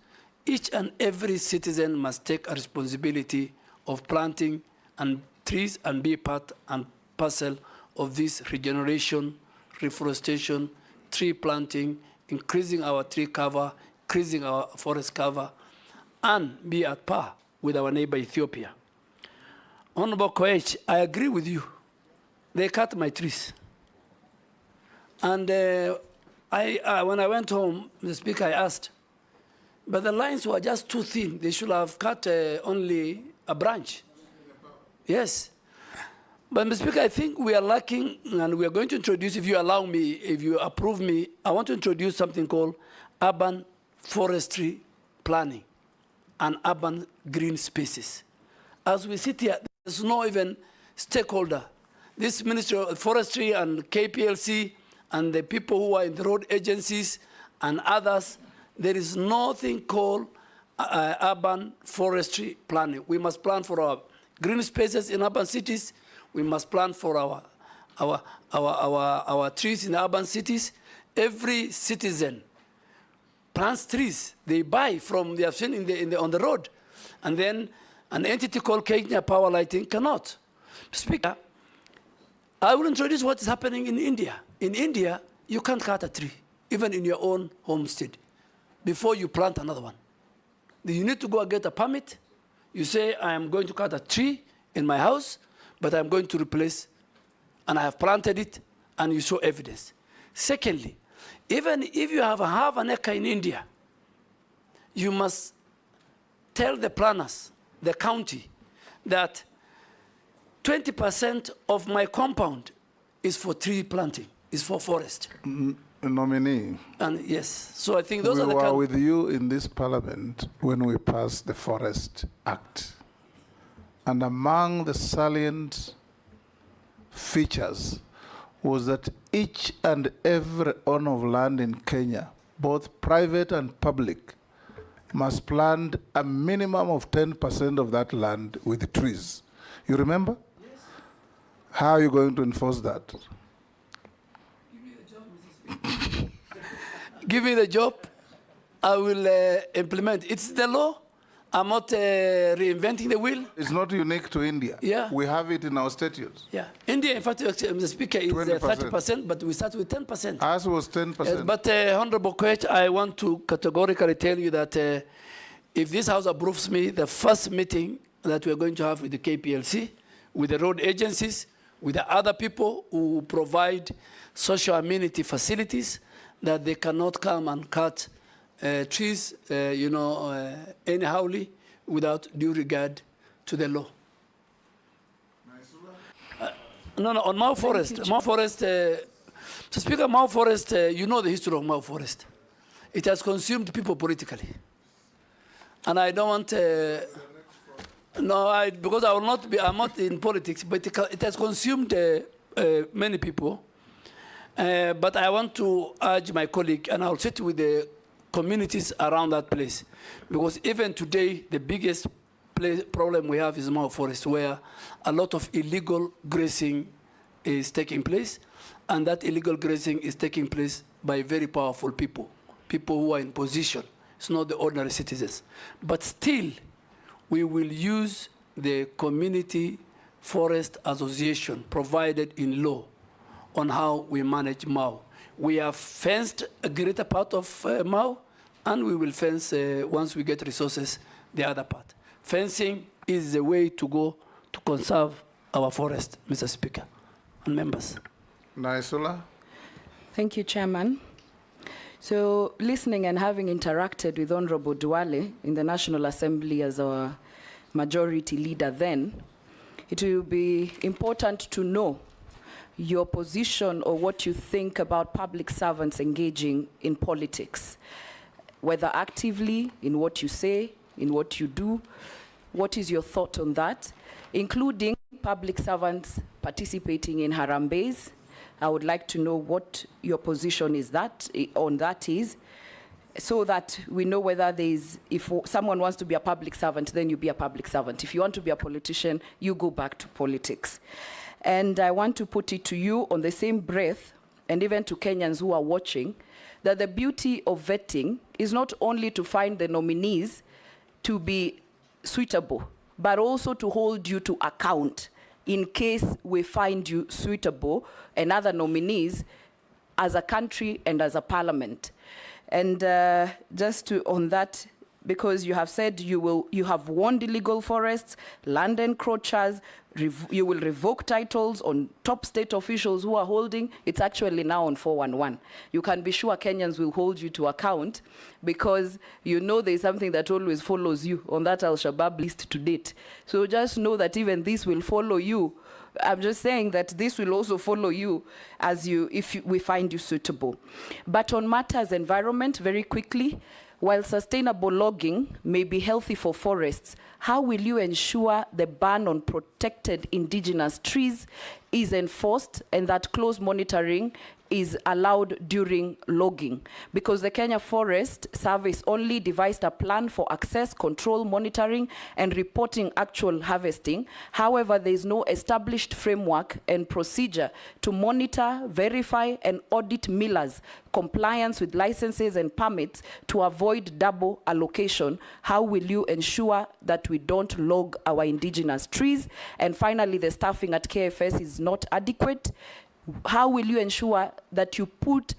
Each and every citizen must take a responsibility of planting and trees and be part and parcel of this regeneration, reforestation, tree planting, increasing our tree cover, increasing our forest cover, and be at par with our neighbor Ethiopia. Honorable Koech, I agree with you. They cut my trees. And when I went home, Mr. Speaker, I asked, but the lines were just too thin. They should have cut only a branch. Yes. But, Mr. Speaker, I think we are lacking, and we are going to introduce, if you allow me, if you approve me, I want to introduce something called urban forestry planning and urban green spaces. As we sit here, there's no even stakeholder. This Ministry of Forestry and KPLC and the people who are in the road agencies and others, there is nothing called urban forestry planning. We must plan for our green spaces in urban cities. We must plan for our trees in urban cities. Every citizen plants trees. They buy from, they have seen on the road. And then an entity called Kenya Power Lighting cannot. Speaker, I will introduce what is happening in India. In India, you can't cut a tree, even in your own homestead, before you plant another one. You need to go and get a permit. You say, I am going to cut a tree in my house, but I'm going to replace, and I have planted it, and you show evidence. Secondly, even if you have half an acre in India, you must tell the planners, the county, that 20% of my compound is for tree planting, is for forest. Nominee. And yes, so I think those are the We were with you in this parliament when we passed the Forest Act. And among the salient features was that each and every owner of land in Kenya, both private and public, must plant a minimum of 10% of that land with trees. You remember? Yes. How are you going to enforce that? Give me the job, I will implement. It's the law. I'm not reinventing the wheel. It's not unique to India. Yeah. We have it in our statutes. Yeah. India, in fact, Mr. Speaker, is 30%, but we start with 10%. Ours was 10%. Yes, but Honorable Koech, I want to categorically tell you that if this House approves me, the first meeting that we're going to have with the KPLC, with the road agencies, with the other people who provide social amenity facilities, that they cannot come and cut trees, anyhowly, without due regard to the law. No, on Mau Forest, Mr. Speaker, Mau Forest, you know the history of Mau Forest. It has consumed people politically. And I don't want, because I will not be, I'm not in politics, but it has consumed many people. But I want to urge my colleague, and I'll sit with the communities around that place. Because even today, the biggest problem we have is Mau Forest, where a lot of illegal grazing is taking place, and that illegal grazing is taking place by very powerful people who are in position. It's not the ordinary citizens. But still, we will use the community forest association provided in law on how we manage Mau. We have fenced a greater part of Mau, and we will fence, once we get resources, the other part. Fencing is the way to go to conserve our forest, Mr. Speaker and members. Naisula. Thank you, Chairman. So, listening and having interacted with Honorable Duale in the National Assembly as our majority leader then, it will be important to know your position or what you think about public servants engaging in politics, whether actively, in what you say, in what you do. What is your thought on that, including public servants participating in harambees? I would like to know what your position is on that is, so that we know whether if someone wants to be a public servant, then you be a public servant. If you want to be a politician, you go back to politics. And I want to put it to you on the same breath, and even to Kenyans who are watching, that the beauty of vetting is not only to find the nominees to be suitable, but also to hold you to account in case we find you suitable and other nominees as a country and as a parliament. And on that, because you have said you have warned illegal forests, land encroachers, you will revoke titles on top state officials who are holding. It's actually now on 411. You can be sure Kenyans will hold you to account, because you know there's something that always follows you on that Al-Shabaab list to date. So just know that even this will follow you. I'm just saying that this will also follow you if we find you suitable. But on matters environment, very quickly, while sustainable logging may be healthy for forests, how will you ensure the ban on protected indigenous trees is enforced and that close monitoring is allowed during logging? Because the Kenya Forest Service only devised a plan for access, control, monitoring, and reporting actual harvesting. However, there is no established framework and procedure to monitor, verify, and audit millers' compliance with licenses and permits to avoid double allocation. How will you ensure that we don't log our indigenous trees? And finally, the staffing at KFS is not adequate. How will you ensure that you put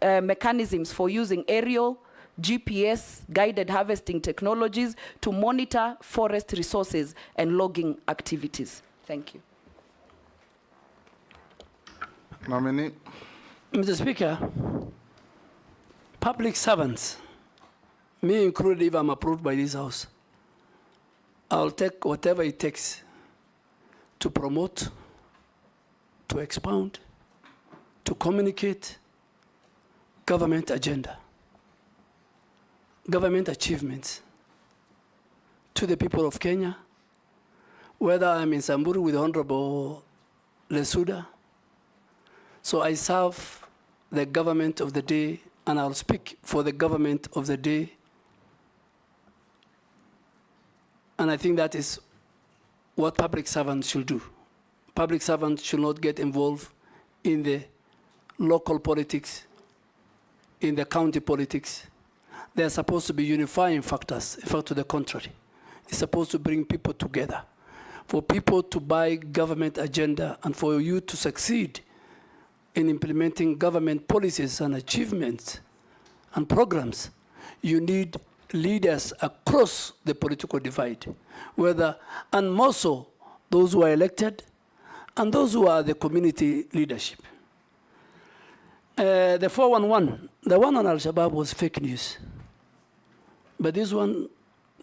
mechanisms for using aerial, GPS, guided harvesting technologies to monitor forest resources and logging activities? Thank you. Nominee. Mr. Speaker, public servants, me included if I'm approved by this House, I'll take whatever it takes to promote, to expound, to communicate government agenda, government achievements to the people of Kenya, whether I'm in Samburu with Honorable Lesuda. So I serve the government of the day, and I'll speak for the government of the day. And I think that is what public servants should do. Public servants should not get involved in the local politics, in the county politics. They are supposed to be unifying factors. In fact, to the contrary. It's supposed to bring people together. For people to buy government agenda and for you to succeed in implementing government policies and achievements and programs, you need leaders across the political divide, whether, and more so, those who are elected and those who are the community leadership. The 411, the one on Al-Shabaab was fake news. But this one,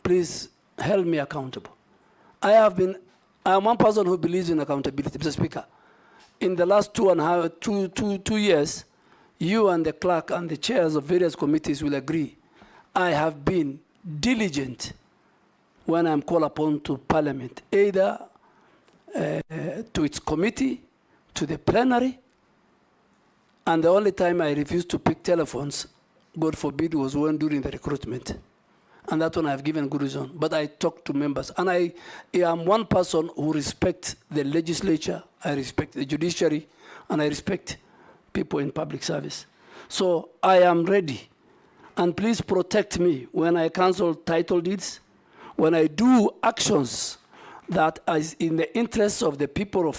please hold me accountable. I am one person who believes in accountability, Mr. Speaker. In the last 2 years, you and the clerk and the chairs of various committees will agree, I have been diligent when I'm called upon to Parliament, either to its committee, to the plenary, and the only time I refused to pick telephones, God forbid, was when during the recruitment. And that one I've given good reason. But I talk to members. And I am one person who respects the legislature, I respect the judiciary, and I respect people in public service. So I am ready. And please protect me when I cancel title deeds, when I do actions that is in the interests of the people of